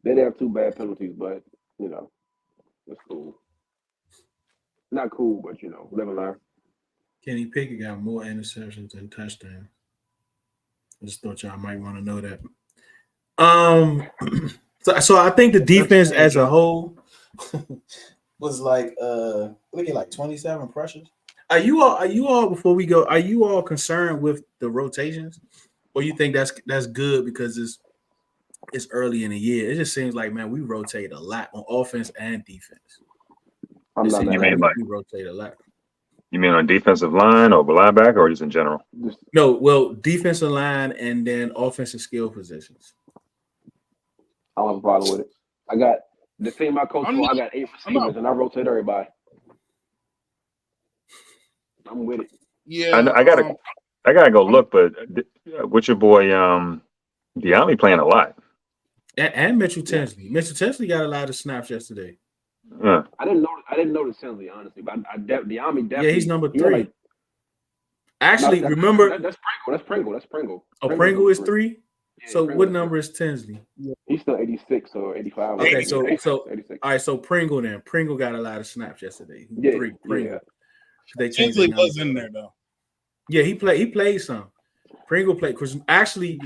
They didn't have 2 bad penalties, but it's cool. Not cool, but live and learn. Kenny Pickett got more interceptions than touchdowns. I just thought y'all might want to know that. So I think the defense as a whole was like looking like 27 pressures. Are you all before we go? Are you all concerned with the rotations, or you think that's good because it's early in the year? It just seems like, man, we rotate a lot on offense and defense. I'm not You mean we rotate a lot. You mean on defensive line or linebacker or just in general? No, well, defensive line and then offensive skill positions. I don't have a problem with it. I got the team I coach for. I got 8 receivers, and I rotate everybody. I'm with it. Yeah, I gotta go look, but with your boy De'Ami playing a lot. And Mitchell Tinsley. Mitchell Tinsley got a lot of snaps yesterday. Yeah. I didn't notice Tinsley, honestly, but De'Ami definitely. Yeah, he's number 3. Actually, remember that's Pringle. Oh, Pringle is 3. Yeah, so Pringle what is number 3. is Tinsley? He's still 86 or 85. Okay, 86. so all right, so Pringle then. Pringle got a lot of snaps yesterday. 3 Pringle. Yeah. They changed Tinsley was in there though. Yeah, he played some. Pringle played because actually,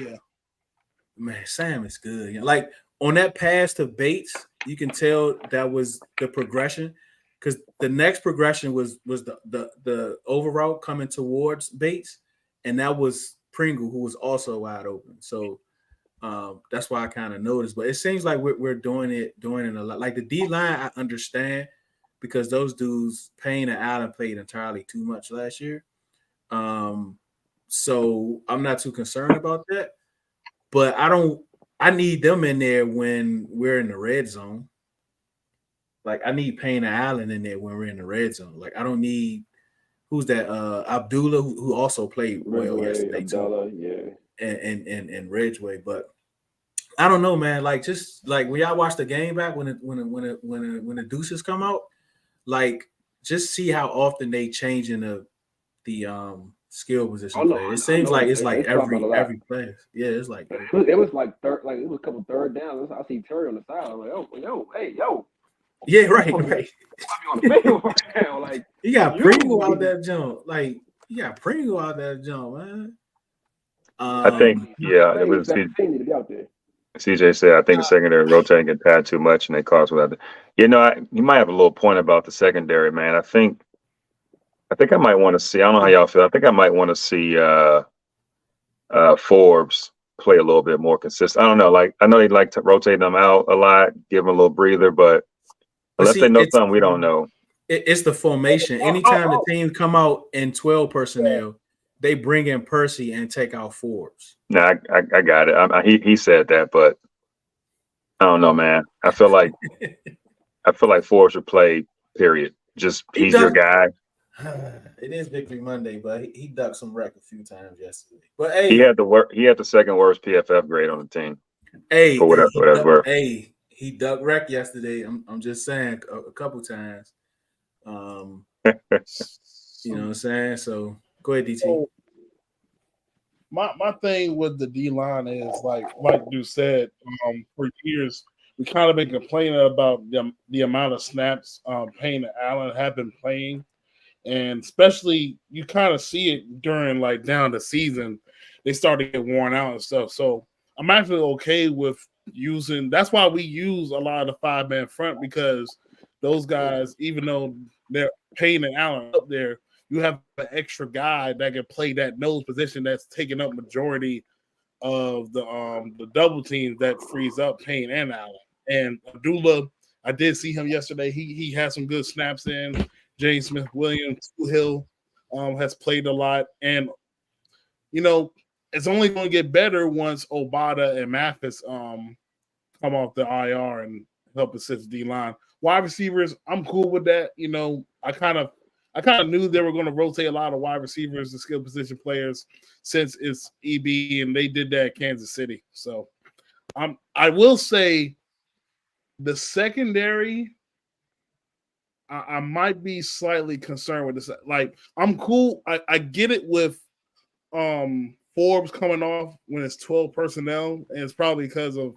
man, Sam is good. Like on that pass to Bates, you can tell that was the progression because the next progression was the overall coming towards Bates, and that was Pringle who was also wide open. So that's why I kind of noticed. But it seems like we're doing it a lot. Like the D line, I understand because those dudes, Payne and Allen, played entirely too much last year. So I'm not too concerned about that. But I need them in there when we're in the red zone. Like I need Payne and Allen in there when we're in the red zone. Like I don't need who's that? Abdullah, who also played well yesterday Abdullah, too. And Ridgeway, but I don't know, man. Like just like when y'all watch the game back when the deuces come out, like just see how often they change in the skill position play. It seems like it's like every play. Yeah, it's like it was like third, like it was a couple third downs. I see Terry on the side. I'm like, oh, yo, hey, yo. Yeah, right. On the field right now, like you got Pringle out that jump. Like you got Pringle out that jump, man. I think it was CJ said I think the secondary rotating get pad too much and they cost without you might have a little point about the secondary, man. I think I might want to see. I don't know how y'all feel. I think I might want to see Forbes play a little bit more consistent. I don't know. Like I know they like to rotate them out a lot, give them a little breather, but unless they know something we don't know. It's the formation. Anytime the team come out in 12 personnel, they bring in Percy and take out Forbes. Nah, I got it. He said that, but I don't know, man. I feel like Forbes should play. Period. Just he's your guy. It is Victory Monday, but he ducked some wreck a few times yesterday. But hey, He had the second worst PFF grade on the team. Hey, for whatever that's worth. Hey, he ducked wreck yesterday. I'm just saying a couple times. You know what I'm saying? So go ahead, DT. So, my thing with the D line is like Duke said, for years we kind of been complaining about the amount of snaps Payne and Allen have been playing, and especially you kind of see it during like down the season, they start to get worn out and stuff. So I'm actually okay with using. That's why we use a lot of the 5-man front, because those guys, even though they're Payne and Allen up there, you have an extra guy that can play that nose position that's taking up majority of the double teams that frees up Payne and Allen. And Abdullah, I did see him yesterday. He had some good snaps in. James Smith Williams, Hill has played a lot. And, you know, it's only going to get better once Obata and Mathis come off the IR and help assist D line. Wide receivers, I'm cool with that. You know, I kind of knew they were going to rotate a lot of wide receivers and skill position players since it's EB, and they did that at Kansas City. So I will say the secondary, I might be slightly concerned with this. Like, I'm cool. I get it with Forbes coming off when it's 12 personnel, and it's probably because of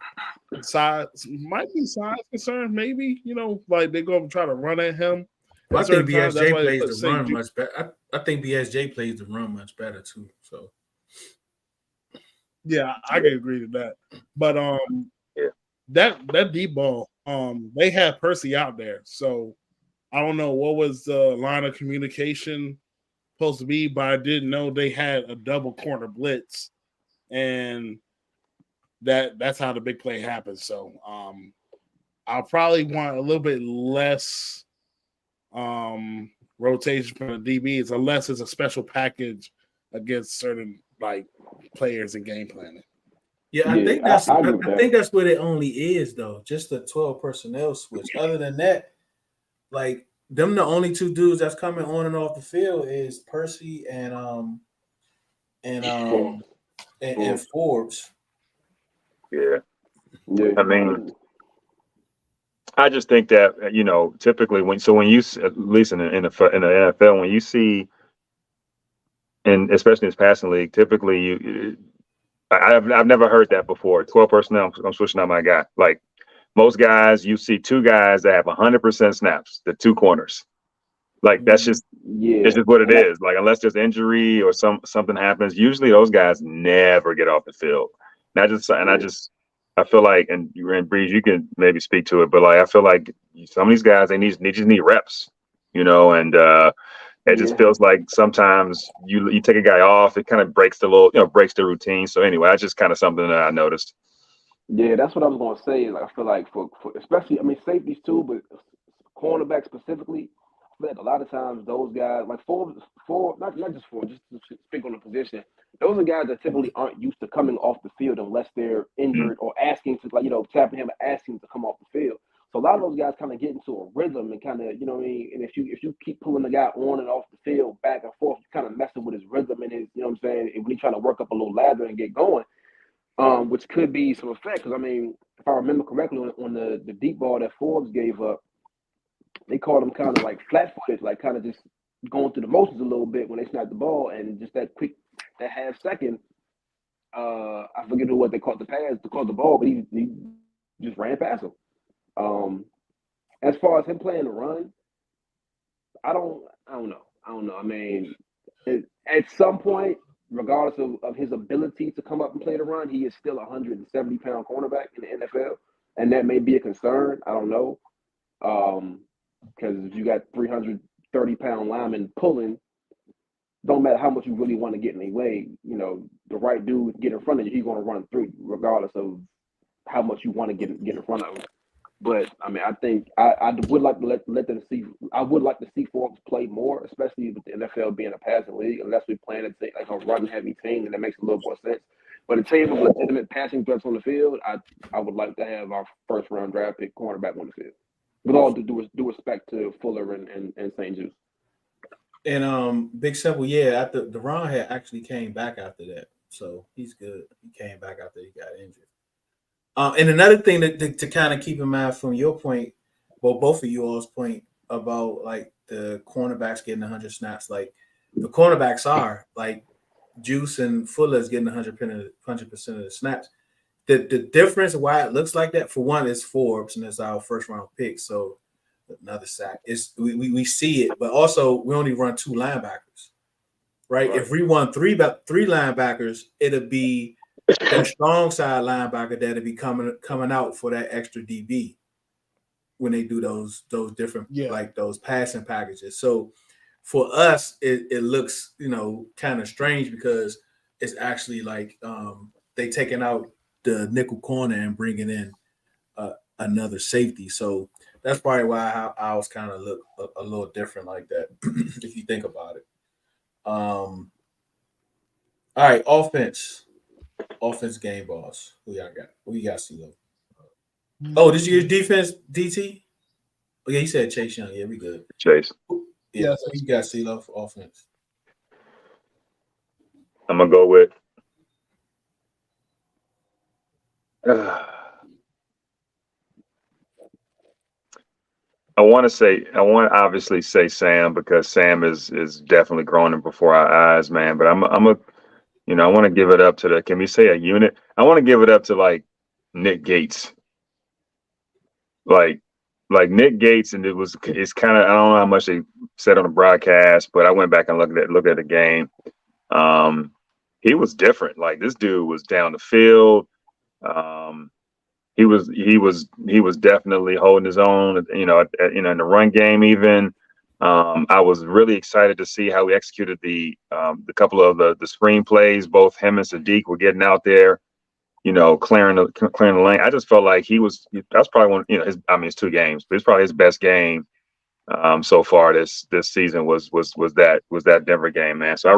size. Might be size concern, maybe. You know, like they're going to try to run at him. Well, I think BSJ plays the run much better. I think BSJ plays the run much better too. So yeah, I can agree to that. But that deep ball, they had Percy out there, so I don't know what was the line of communication supposed to be, but I did know they had a double corner blitz, and that's how the big play happens. So I'll probably want a little bit less rotation from the DBs, unless it's a special package against certain like players and game planning. Yeah, I think that's what it only is though, just the 12 personnel switch. Other than that, like them, the only two dudes that's coming on and off the field is Percy and Forbes. Yeah. I mean, I just think that, you know, typically when you at least in the NFL, when you see, and especially in this passing league, typically I've never heard that before. 12 personnel, I'm switching out my guy. Like most guys, you see two guys that have 100% snaps, the two corners. Like that's just what it is. Like unless there's injury or something happens, usually those guys never get off the field. I feel like, and Breeze, you can maybe speak to it, but like I feel like some of these guys they just need reps, you know, and it just feels like sometimes you take a guy off, it kind of breaks the routine. So anyway, that's just kind of something that I noticed. Yeah, that's what I was gonna say. Like I feel like for especially, I mean, safeties too, but cornerbacks specifically, I feel like a lot of times those guys, like Forbes, not just Forbes, just to speak on the position, those are guys that typically aren't used to coming off the field unless they're injured or asking to, like, you know, tapping him and asking to come off the field. So a lot of those guys kind of get into a rhythm and kind of, you know what I mean? And if you keep pulling the guy on and off the field back and forth, you kind of messing with his rhythm and his, you know what I'm saying? And when he's trying to work up a little ladder and get going, which could be some effect. Because, I mean, if I remember correctly, on the deep ball that Forbes gave up, they called him kind of like flat-footed, like kind of just going through the motions a little bit when they snapped the ball, and just that half second, I forget what they called the pass to call the ball, but he just ran past him. As far as him playing the run, I don't know. I mean, at some point, regardless of his ability to come up and play the run, he is still a 170-pound cornerback in the NFL, and that may be a concern. I don't know. Because if you got 330-pound linemen pulling, don't matter how much you really want to get in their way, you know, the right dude get in front of you, he's going to run through you, regardless of how much you want to get in front of him. But I mean, I think I would like to let them see. I would like to see Forbes play more, especially with the NFL being a passing league. Unless we plan to take like a run-heavy team, and that makes a little more sense. But a team of legitimate passing threats on the field, I would like to have our first-round draft pick cornerback on the field. With all due respect to Fuller and St. Juice. And Big Simple, yeah, after Deron had actually came back after that, so he's good. He came back after he got injured. And another thing to kind of keep in mind from your point, well, both of you all's point about like the cornerbacks getting 100 snaps, like the cornerbacks are like Juice and Fuller is getting 100% of the snaps. The difference why it looks like that, for one, is Forbes, and it's our first round pick, so another sack. It's we see it, but also we only run 2 linebackers, right? If we run three linebackers, it'll be that strong side linebacker that'll be coming out for that extra DB when they do those different like those passing packages. So for us, it looks kind of strange because it's actually like they taking out the nickel corner and bringing in another safety. So that's probably why ours kind of look a little different like that if you think about it. All right, offense game boss. Who y'all got? Who you got, CeeLo? Oh, did you get defense, DT? Oh, yeah, he said Chase Young. Yeah, we good. Chase. Yeah, so you got CeeLo for offense. I'm gonna go with. I want to obviously say Sam, because Sam is definitely growing before our eyes, man. But I want to give it up to can we say a unit? I want to give it up to like Nick Gates. Like Nick Gates, and it's kind of, I don't know how much they said on the broadcast, but I went back and looked at the game. He was different. Like, this dude was down the field. He was definitely holding his own, in the run game even. I was really excited to see how he executed the couple of the screen plays. Both him and Sadiq were getting out there, clearing the lane. I just felt like that's probably one, it's 2 games, but it's probably his best game so far this season was that Denver game, man. So I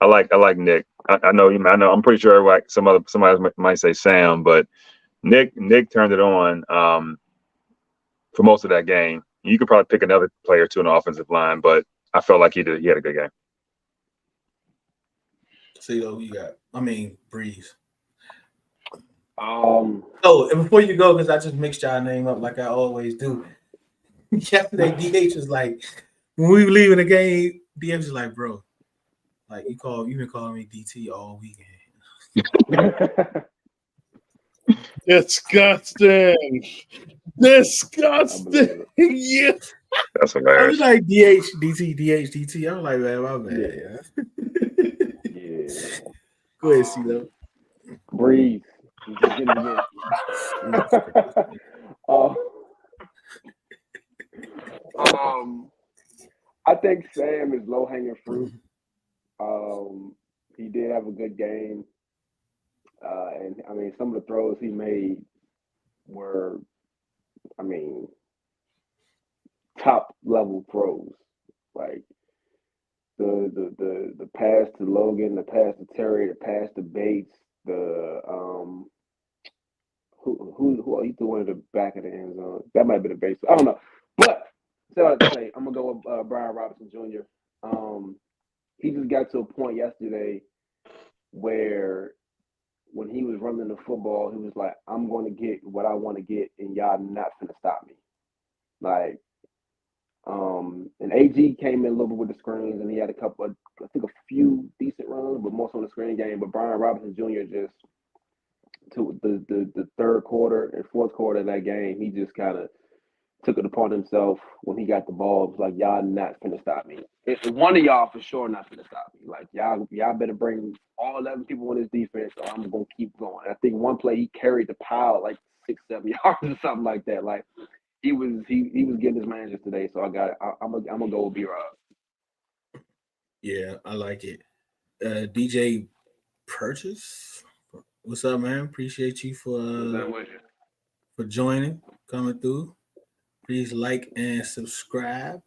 like Nick. I know I'm pretty sure like somebody might say Sam, but Nick turned it on for most of that game. You could probably pick another player to an offensive line, but I felt like he had a good game. CeeLo, who you got? Breeze. Um. Oh, and before you go, because I just mixed y'all name up like I always do. Yesterday, DH was like, when we were leaving the game, DH was like, bro, like you've been calling me DT all weekend. Disgusting. Yeah. That's hilarious. I was like DH, DT. I'm like, man, my bad. Yeah. Go ahead, CeeLo. Breathe. Just get it again. I think Sam is low hanging fruit. He did have a good game, and some of the throws he made were, top level throws. Like the pass to Logan, the pass to Terry, the pass to Bates, the who he threw into the back of the end zone. That might be the base. I don't know, but I'm gonna go with Brian Robinson Jr. He just got to a point yesterday where when he was running the football, he was like, "I'm going to get what I want to get, and y'all not gonna stop me." Like, and AG came in a little bit with the screens, and he had a few decent runs, but most on the screen game. But Brian Robinson Jr. just to the third quarter and fourth quarter of that game, he just kind of took it upon himself when he got the ball. It was like, y'all not finna stop me. It's one of y'all for sure not finna stop me. Like, y'all better bring all 11 people on this defense, or I'm gonna keep going. And I think one play he carried the pile like 6-7 yards or something like that. Like, he was getting his man today. So I got it. I'm gonna go with B-Rob. Yeah, I like it. DJ Purchase, what's up, man? Appreciate you for joining, coming through. Please like and subscribe.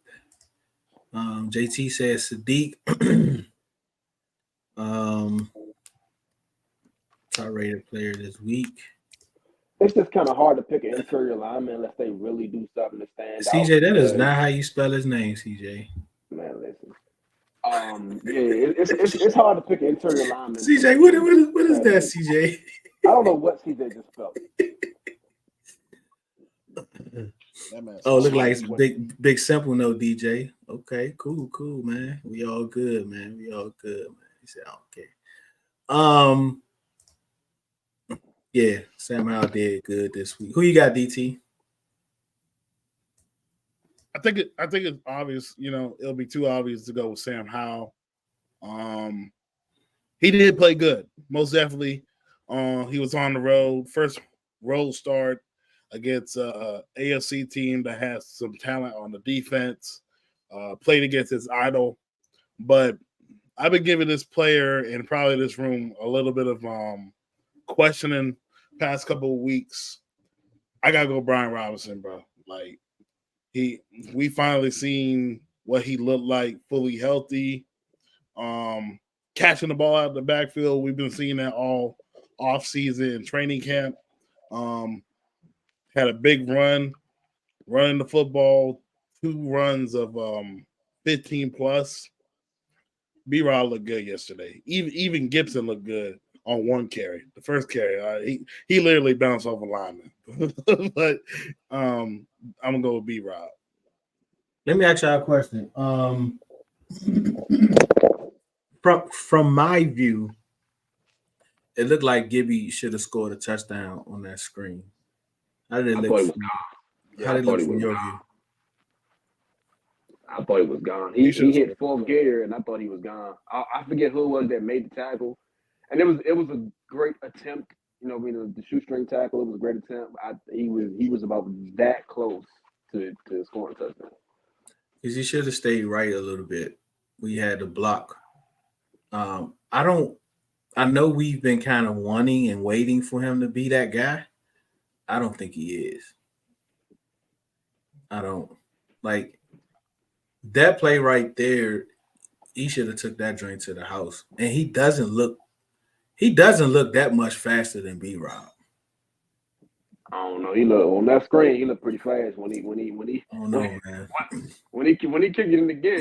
JT says Sadiq. Top rated player this week. It's just kind of hard to pick an interior lineman unless they really do something to stand out. CJ, that is not how you spell his name, CJ. Man, listen. It's hard to pick an interior lineman. CJ, what is that, CJ? I don't know what CJ just felt. Oh, look like it's big simple no DJ. Okay, cool, man. We all good, man. He said, okay. Yeah, Sam Howell did good this week. Who you got, DT? I think it's obvious. It'll be too obvious to go with Sam Howell. He did play good, most definitely. He was on the road, first road start against a AFC team that has some talent on the defense. Played against his idol, but I've been giving this player and probably this room a little bit of questioning past couple of weeks. I gotta go Brian Robinson, bro. Like we finally seen what he looked like fully healthy. Catching the ball out of the backfield, we've been seeing that all off season and training camp. Had a big running the football, 2 runs of 15 plus. B-Rod looked good yesterday. Even Gibson looked good on one carry. The first carry, he literally bounced off a lineman. But I'm gonna go with B-Rod. Let me ask y'all a question. From my view, it looked like Gibby should have scored a touchdown on that screen. How did it look? How did it look from your view? I thought he was gone. He hit fourth gear, and I thought he was gone. I forget who it was that made the tackle, and it was a great attempt. The shoestring tackle. It was a great attempt. He was about that close to scoring a touchdown. Because he should have stayed right a little bit. We had to block. I know we've been kind of wanting and waiting for him to be that guy. I don't think he is. I don't like that play right there. He should have took that joint to the house. And he doesn't look that much faster than B-Rob. I don't know. He look on that screen. He looked pretty fast when he. I don't know, man. When he kicked it in the gear,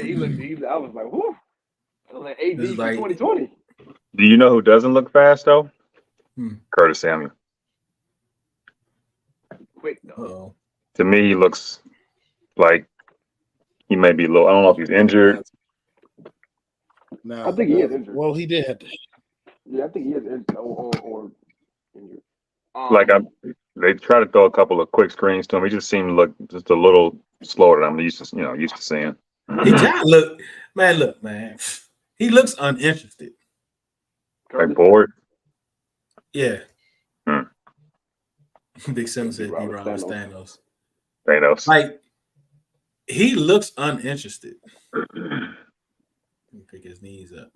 I was like, whoo. It was like AD for 2020. Do you know who doesn't look fast though? Curtis Samuel. Quick though. Uh-oh. To me, he looks like he may be low. I don't know if he's injured. No, I think he is injured. Well, he did have to. Yeah, I think he is injured or injured. They try to throw a couple of quick screens to him. He just seemed to look just a little slower than I'm used to seeing. He just look, man. He looks uninterested. Like bored. Yeah. Big Sim said B-Rob was Thanos. Like he looks uninterested. Pick his knees up.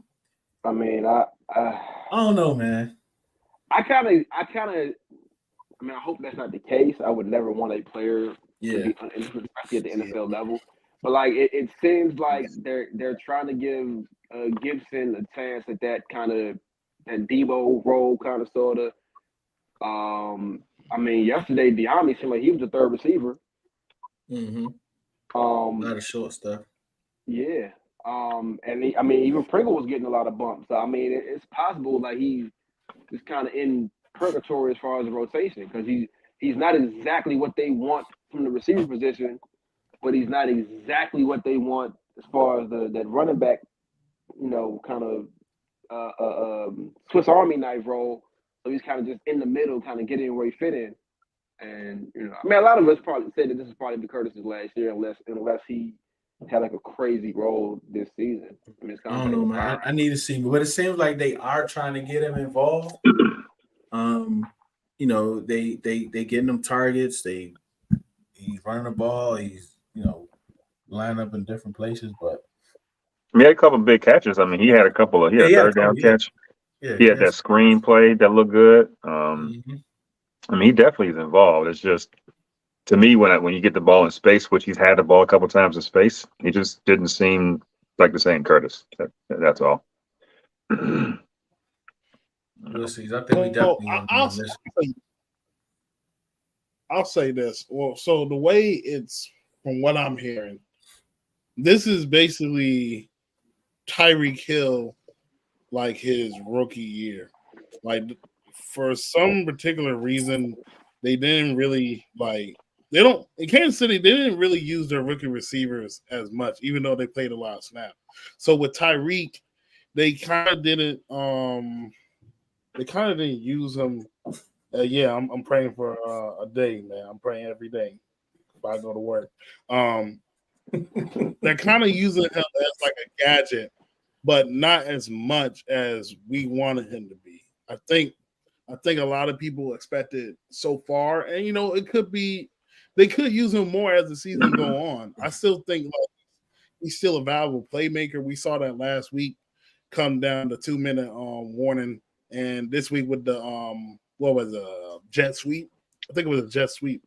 I mean, I don't know, man. I hope that's not the case. I would never want a player to be uninterested, especially at the NFL level. But like, it seems like they're trying to give Gibson a chance at that kind of that Debo role, kind of sort of. Yesterday De'Ami seemed like he was the third receiver. Mm-hmm. A lot of short stuff. Yeah. Even Pringle was getting a lot of bumps. So, it's possible like he's just kind of in purgatory as far as the rotation because he's not exactly what they want from the receiver position, but he's not exactly what they want as far as that running back, kind of Swiss Army knife role. So he's kind of just in the middle, kind of getting where he fit in. And a lot of us probably said that this is probably Curtis's last year, unless he had like a crazy role this season. It's kind I don't know, man. I need to see, but it seems like they are trying to get him involved. They getting him targets. He's running the ball. He's line up in different places, but he had a couple of big catches. He had a couple of a third down catch. Yeah, he had that screen play that looked good. He definitely is involved. It's just to me when you get the ball in space, which he's had the ball a couple of times in space, he just didn't seem like the same Curtis. That's all. We'll see. I think we definitely. I'll say this. Well, so the way it's from what I'm hearing, this is basically Tyreek Hill like his rookie year. Like for some particular reason, they didn't really like. They don't in Kansas City. They didn't really use their rookie receivers as much, even though they played a lot of snaps. So with Tyreek, they kind of didn't. They kind of didn't use him. Yeah, I'm praying for a day, man. I'm praying every day if I go to work. They're kind of using him as like a gadget, but not as much as we wanted him to be. I think a lot of people expected so far, and it could be they could use him more as the season go on. I still think like he's still a valuable playmaker. We saw that last week come down the 2-minute warning, and this week with the what was a jet sweep? I think it was a jet sweep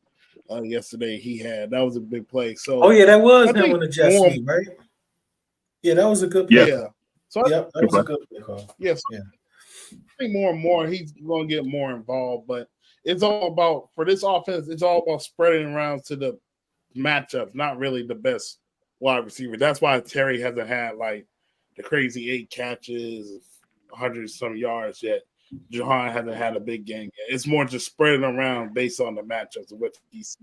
yesterday. He had that was a big play. So that was I him with the jet sweep, right? Yeah, that was a good play. Yeah. So that was a good play call. Yes. Yeah. I think more and more he's going to get more involved, but it's all about for this offense. It's all about spreading around to the matchups, not really the best wide receiver. That's why Terry hasn't had like the crazy 8 catches, 100 some yards yet. Jahan hasn't had a big game yet. It's more just spreading around based on the matchups of what he's.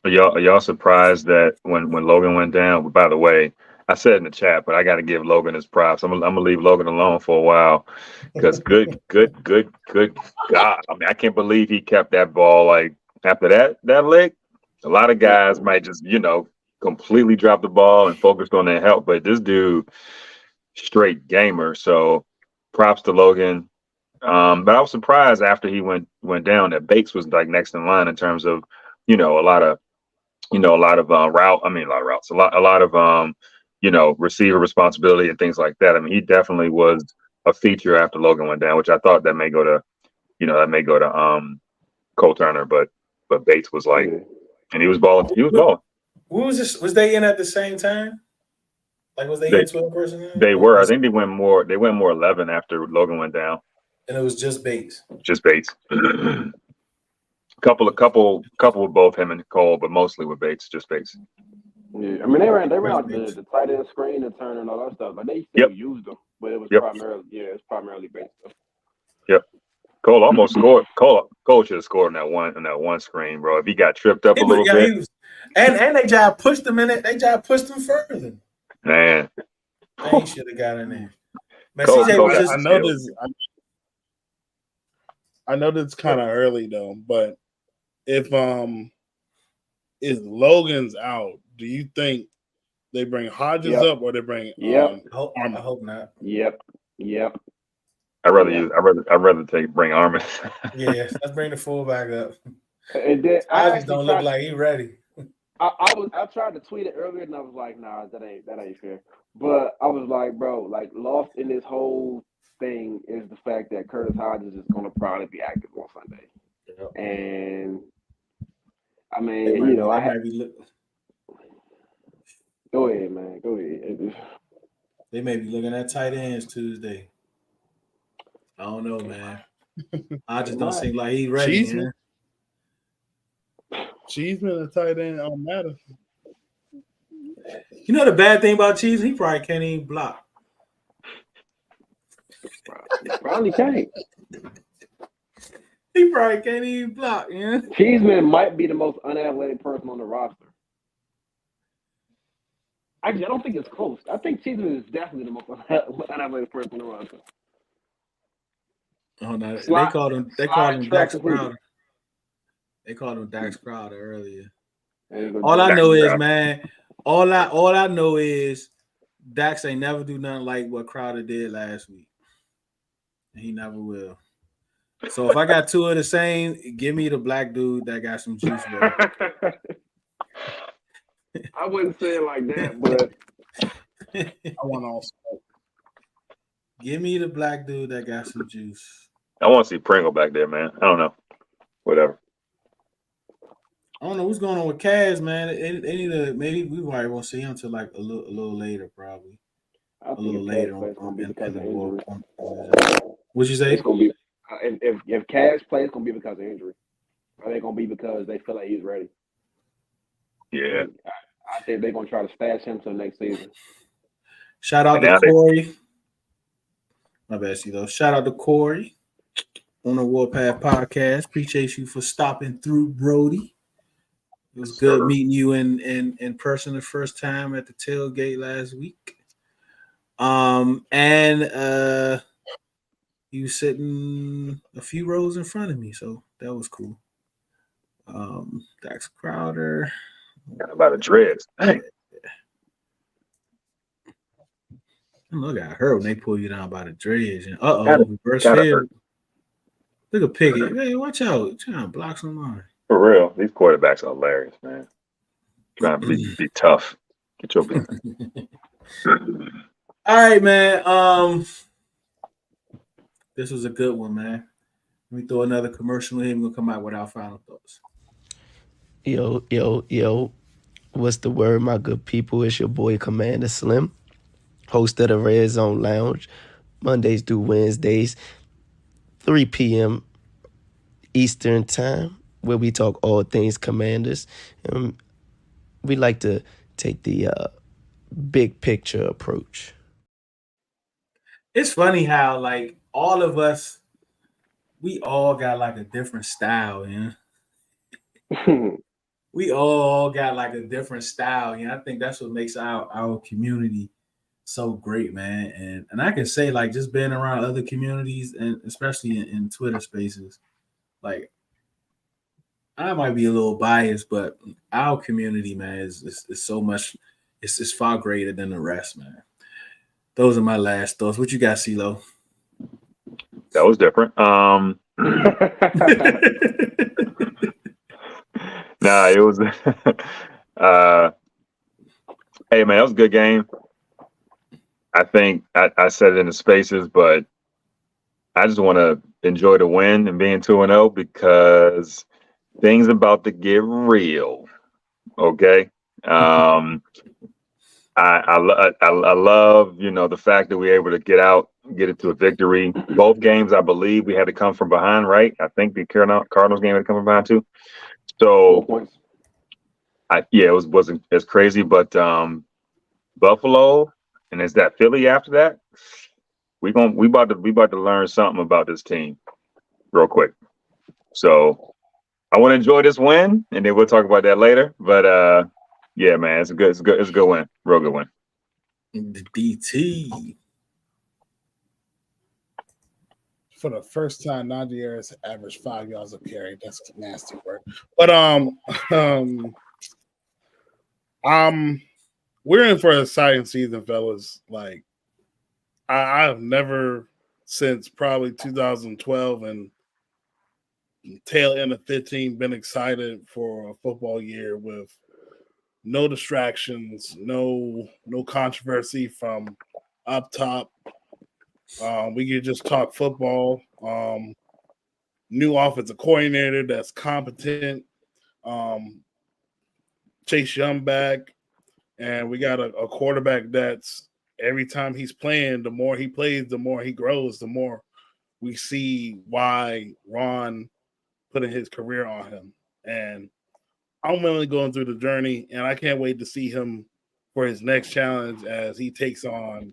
Are y'all surprised that when Logan went down? By the way, I said in the chat, but I got to give Logan his props. I'm gonna leave Logan alone for a while because good God, I mean I can't believe he kept that ball like after that lick. A lot of guys might just completely drop the ball and focused on their health, but this dude straight gamer. So props to Logan. But I was surprised after he went down that Bates was like next in line in terms of a lot of routes, a lot of receiver responsibility and things like that. I mean, he definitely was a feature after Logan went down, which I thought that may go to Cole Turner, but Bates was like, and he was balling. Who was this? Was they in at the same time? Like was they in 12 personnel? They were. I think they went more 11 after Logan went down. And it was just Bates. Just Bates. couple with both him and Cole, but mostly with Bates, just Bates. Yeah, I mean they ran the tight end screen and turn and all that stuff, but they still used them. But it was primarily Bates. Yep. Cole almost scored. Cole should have scored in that one screen, bro. If he got tripped up a little bit. And they tried to pushed him in it. They tried to push him further. Man. He should have got in there. Man, Cole, CJ was just I know this kind of early though, but if Logan's out, do you think they bring Hodges up or they bring I hope not. Yep. I'd rather bring Armin. Yeah, let's bring the fullback up. And then I just don't look like he's ready. I tried to tweet it earlier and I was like, nah, that ain't fair. But I was like, bro, like lost in this whole thing is the fact that Curtis Hodges is going to probably be active on Sunday. Yep. And I mean, go ahead, man. Go ahead. They may be looking at tight ends Tuesday. I don't know, man. I just don't seem like he's ready. Cheeseman a tight end on Madison. You know the bad thing about Cheese? He probably can't even block. Probably can't. He probably can't even block, Cheeseman might be the most unathletic person on the roster. Actually, I don't think it's close. I think Cheeseman is definitely the most unathletic person on the roster. Oh no, they called him Dax Crowder. They called him Dax Crowder earlier. All I know is, man, all I know is Dax ain't never do nothing like what Crowder did last week. He never will. So if I got two of the same, give me the black dude that got some juice, bro. I wouldn't say it like that, but I want all smoke. Give me the black dude that got some juice. I want to see Pringle back there, man. I don't know. Whatever. I don't know what's going on with Kaz, man. They need to, maybe we probably won't see him until like a little later, probably. A little later on in the war. What'd you say? It's gonna be if Kaz plays, it's gonna be because of injury. Or they're gonna be because they feel like he's ready. Yeah. I think they're gonna try to stash him till next season. Shout out And to now Corey. My bad, CeeLo. Shout out to Corey on the Warpath Podcast. Appreciate you for stopping through, Brody. It was good meeting you in person the first time at the tailgate last week. And you sitting a few rows in front of me, so that was cool. Dax Crowder. about the dreads. Dang. Look, I heard when they pull you down by the dreads. And reverse Gotta field. hurt. Look at Pickett. Hey, watch out. Trying to block someone. For real. These quarterbacks are hilarious, man. Trying to be tough. Get your business. All right, man. This was a good one, man. Let me throw another commercial in. We'll come out with our final thoughts. Yo. What's the word, my good people? It's your boy Commander Slim, host of the Red Zone Lounge, Mondays through Wednesdays, 3 p.m. Eastern Time, where we talk all things Commanders. We like to take the big picture approach. It's funny how, like, all of us, we all got, like, a different style, you know? We all got, like, a different style, you know? I think that's what makes our community so great, man. And I can say, like, just being around other communities, and especially in Twitter spaces, like, I might be a little biased, but our community, man, is so much, it's far greater than the rest, man. Those are my last thoughts. What you got, CeeLo? That was different. Nah, it was hey man, that was a good game. I think I said it in the spaces, but I just want to enjoy the win and being 2-0 because things about to get real. Okay. I love, the fact that we were able to get it to a victory. Both games, I believe, we had to come from behind, right? I think the Cardinals game had to come from behind too. So, 4 points. It wasn't as crazy, but Buffalo, and is that Philly after that? We about to learn something about this team real quick. So I want to enjoy this win, and then we'll talk about that later. But yeah, man, it's a good win, real good win. The DT. For the first time, Najee Harris averaged 5 yards a carry. That's nasty work. But we're in for an exciting season, fellas. Like I've never since probably 2012 and tail end of 15 been excited for a football year with no distractions, no controversy from up top. We could just talk football. New offensive coordinator that's competent. Chase Young back, and we got a quarterback that's every time he's playing, the more he plays, the more he grows, the more we see why Ron putting his career on him. And I'm really going through the journey, and I can't wait to see him for his next challenge as he takes on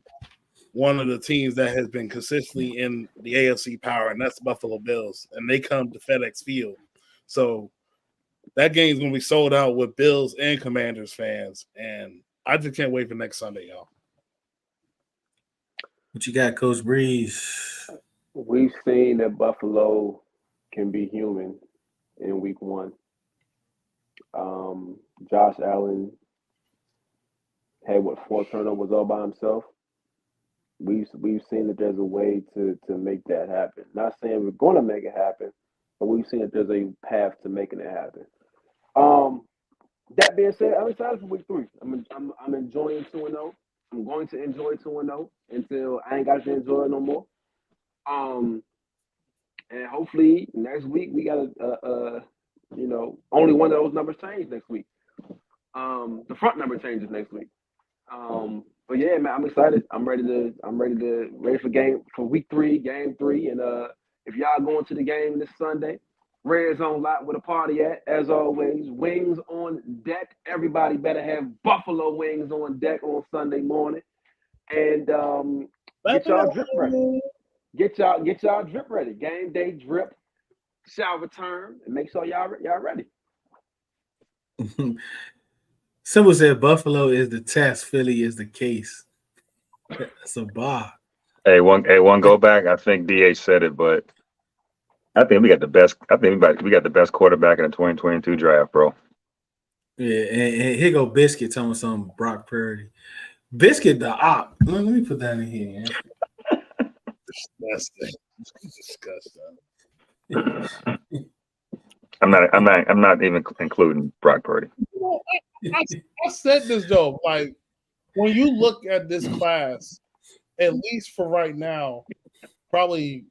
one of the teams that has been consistently in the AFC power, and that's the Buffalo Bills. And they come to FedEx Field. So that game's going to be sold out with Bills and Commanders fans. And I just can't wait for next Sunday, y'all. What you got, Coach Breeze? We've seen that Buffalo can be human in week 1. Josh Allen had 4 turnovers all by himself. We've seen that there's a way to make that happen. Not saying we're going to make it happen, but we've seen that there's a path to making it happen. That being said, I'm excited for week 3. I'm enjoying 2-0. I'm going to enjoy 2-0 until I ain't got to enjoy it no more. And hopefully next week we got only one of those numbers change next week. The front number changes next week. But yeah, man, I'm excited. I'm ready for week 3, game 3. And if y'all going to the game this Sunday, Red Zone lot with a party at, as always, wings on deck. Everybody better have buffalo wings on deck on Sunday morning. And get y'all drip ready. Get y'all drip ready. Game day drip, shall return, and make sure y'all ready. Simple said Buffalo is the test, Philly is the case. That's a bar. Hey, one go back. I think DH said it, but I think we got the best. I think we got the best quarterback in the 2022 draft, bro. Yeah, and here go Biscuit telling some Brock Purdy. Biscuit the op. Let me put that in here. Disgusting. I'm not even including Brock Purdy. I said this though, like when you look at this class, at least for right now, probably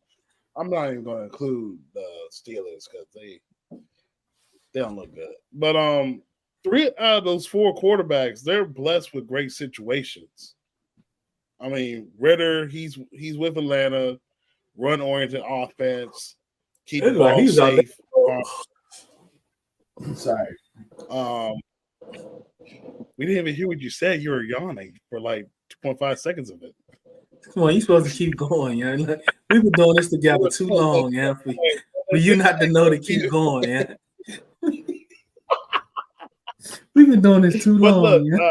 I'm not even going to include the Steelers because they don't look good. But 3 out of those 4 quarterbacks, they're blessed with great situations. I mean, Ritter, he's with Atlanta, run-oriented offense, keep the ball safe. Sorry. We didn't even hear what you said. You were yawning for like 2.5 seconds of it. Come on, you're supposed to keep going, yeah. Look, we've been doing this together too long, yeah. For you not to know to keep going, yeah. We've been doing this too long. Look, yeah.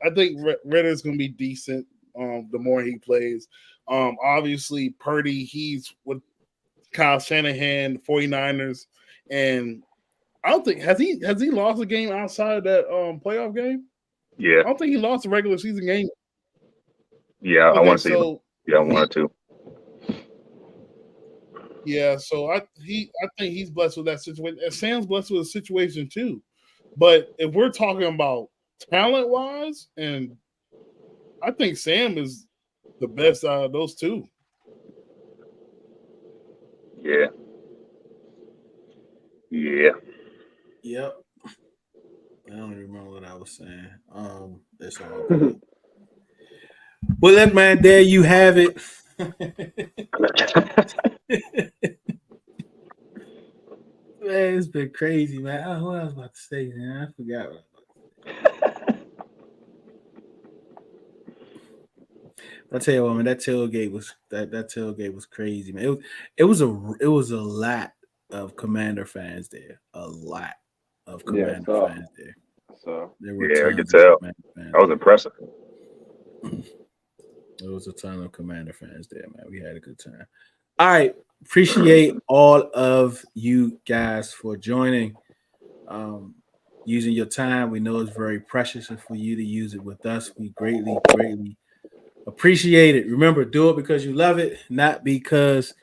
I think Ritter's gonna be decent. The more he plays, obviously Purdy, he's with Kyle Shanahan, the 49ers, and I don't think has he lost a game outside of that playoff game. Yeah, I don't think he lost a regular season game. Yeah, okay, I want to see. Yeah, I wanted to. Yeah, so I think he's blessed with that situation, and Sam's blessed with a situation too. But if we're talking about talent wise, and I think Sam is the best out of those two. Yeah. Yeah. Yep. I don't even remember what I was saying. That's all good. Well, look, man, there you have it. Man, it's been crazy, man. What I was about to say, man, I forgot. I tell you what, man, that tailgate was crazy, man. It was a lot of Commander fans there. A lot of Commander fans there. So there were I could tell. That was impressive. There was a ton of Commander fans there, man. We had a good time. All right. Appreciate all of you guys for joining. Using your time. We know it's very precious, and for you to use it with us, we greatly, greatly appreciate it. Remember, do it because you love it, not because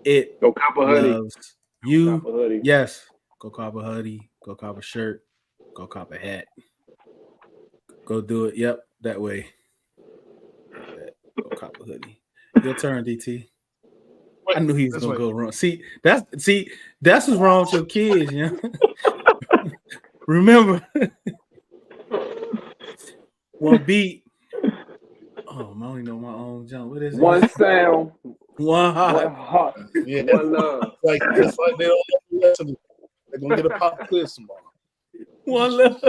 it go cop a hoodie. Loves you. Go cop a hoodie. Yes. Go cop a hoodie. Go cop a shirt. Go cop a hat. Go do it. Yep, that way. Go cop a hoodie. Your turn, DT. I knew he was gonna go wrong. See, that's what's wrong with your kids, you know. Remember, one beat. Oh, I only know my own jump. What is it? One sound, one heart, yeah. one love. It's like they don't listen. They're gonna get a pop quiz tomorrow. One love.